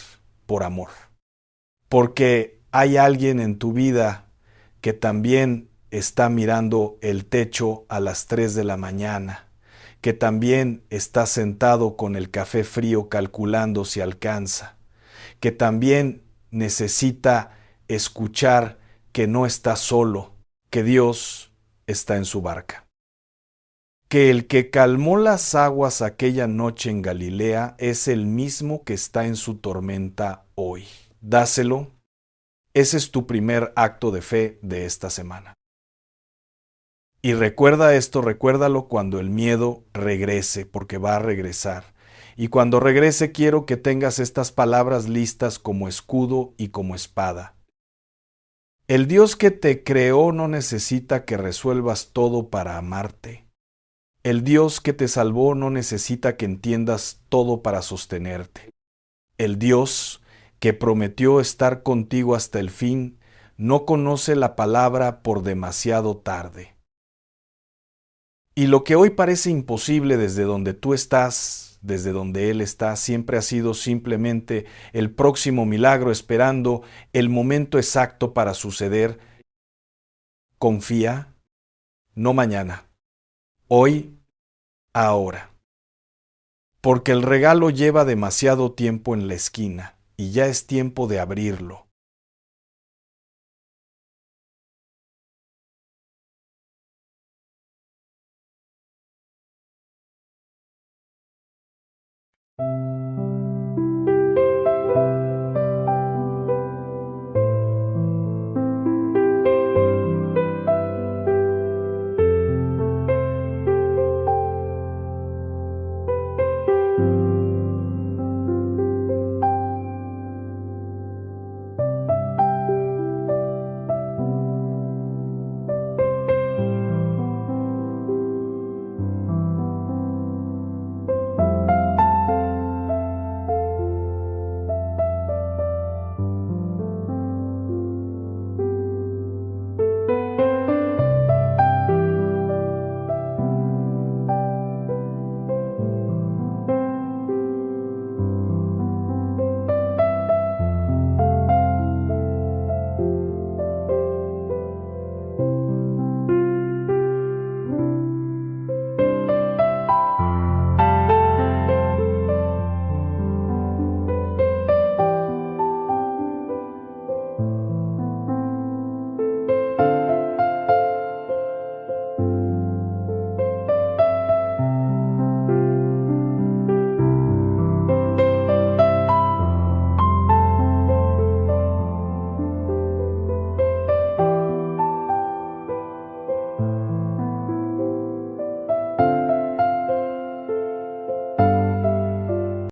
por amor. Porque hay alguien en tu vida que también está mirando el techo a las 3 de la mañana, que también está sentado con el café frío calculando si alcanza, que también necesita escuchar que no está solo, que Dios está en su barca. Que el que calmó las aguas aquella noche en Galilea es el mismo que está en su tormenta hoy. Dáselo. Ese es tu primer acto de fe de esta semana. Y recuerda esto, recuérdalo cuando el miedo regrese, porque va a regresar. Y cuando regrese quiero que tengas estas palabras listas como escudo y como espada. El Dios que te creó no necesita que resuelvas todo para amarte. El Dios que te salvó no necesita que entiendas todo para sostenerte. El Dios que prometió estar contigo hasta el fin no conoce la palabra por demasiado tarde. Y lo que hoy parece imposible desde donde tú estás, desde donde Él está, siempre ha sido simplemente el próximo milagro esperando el momento exacto para suceder. Confía, no mañana, hoy, ahora. Porque el regalo lleva demasiado tiempo en la esquina y ya es tiempo de abrirlo.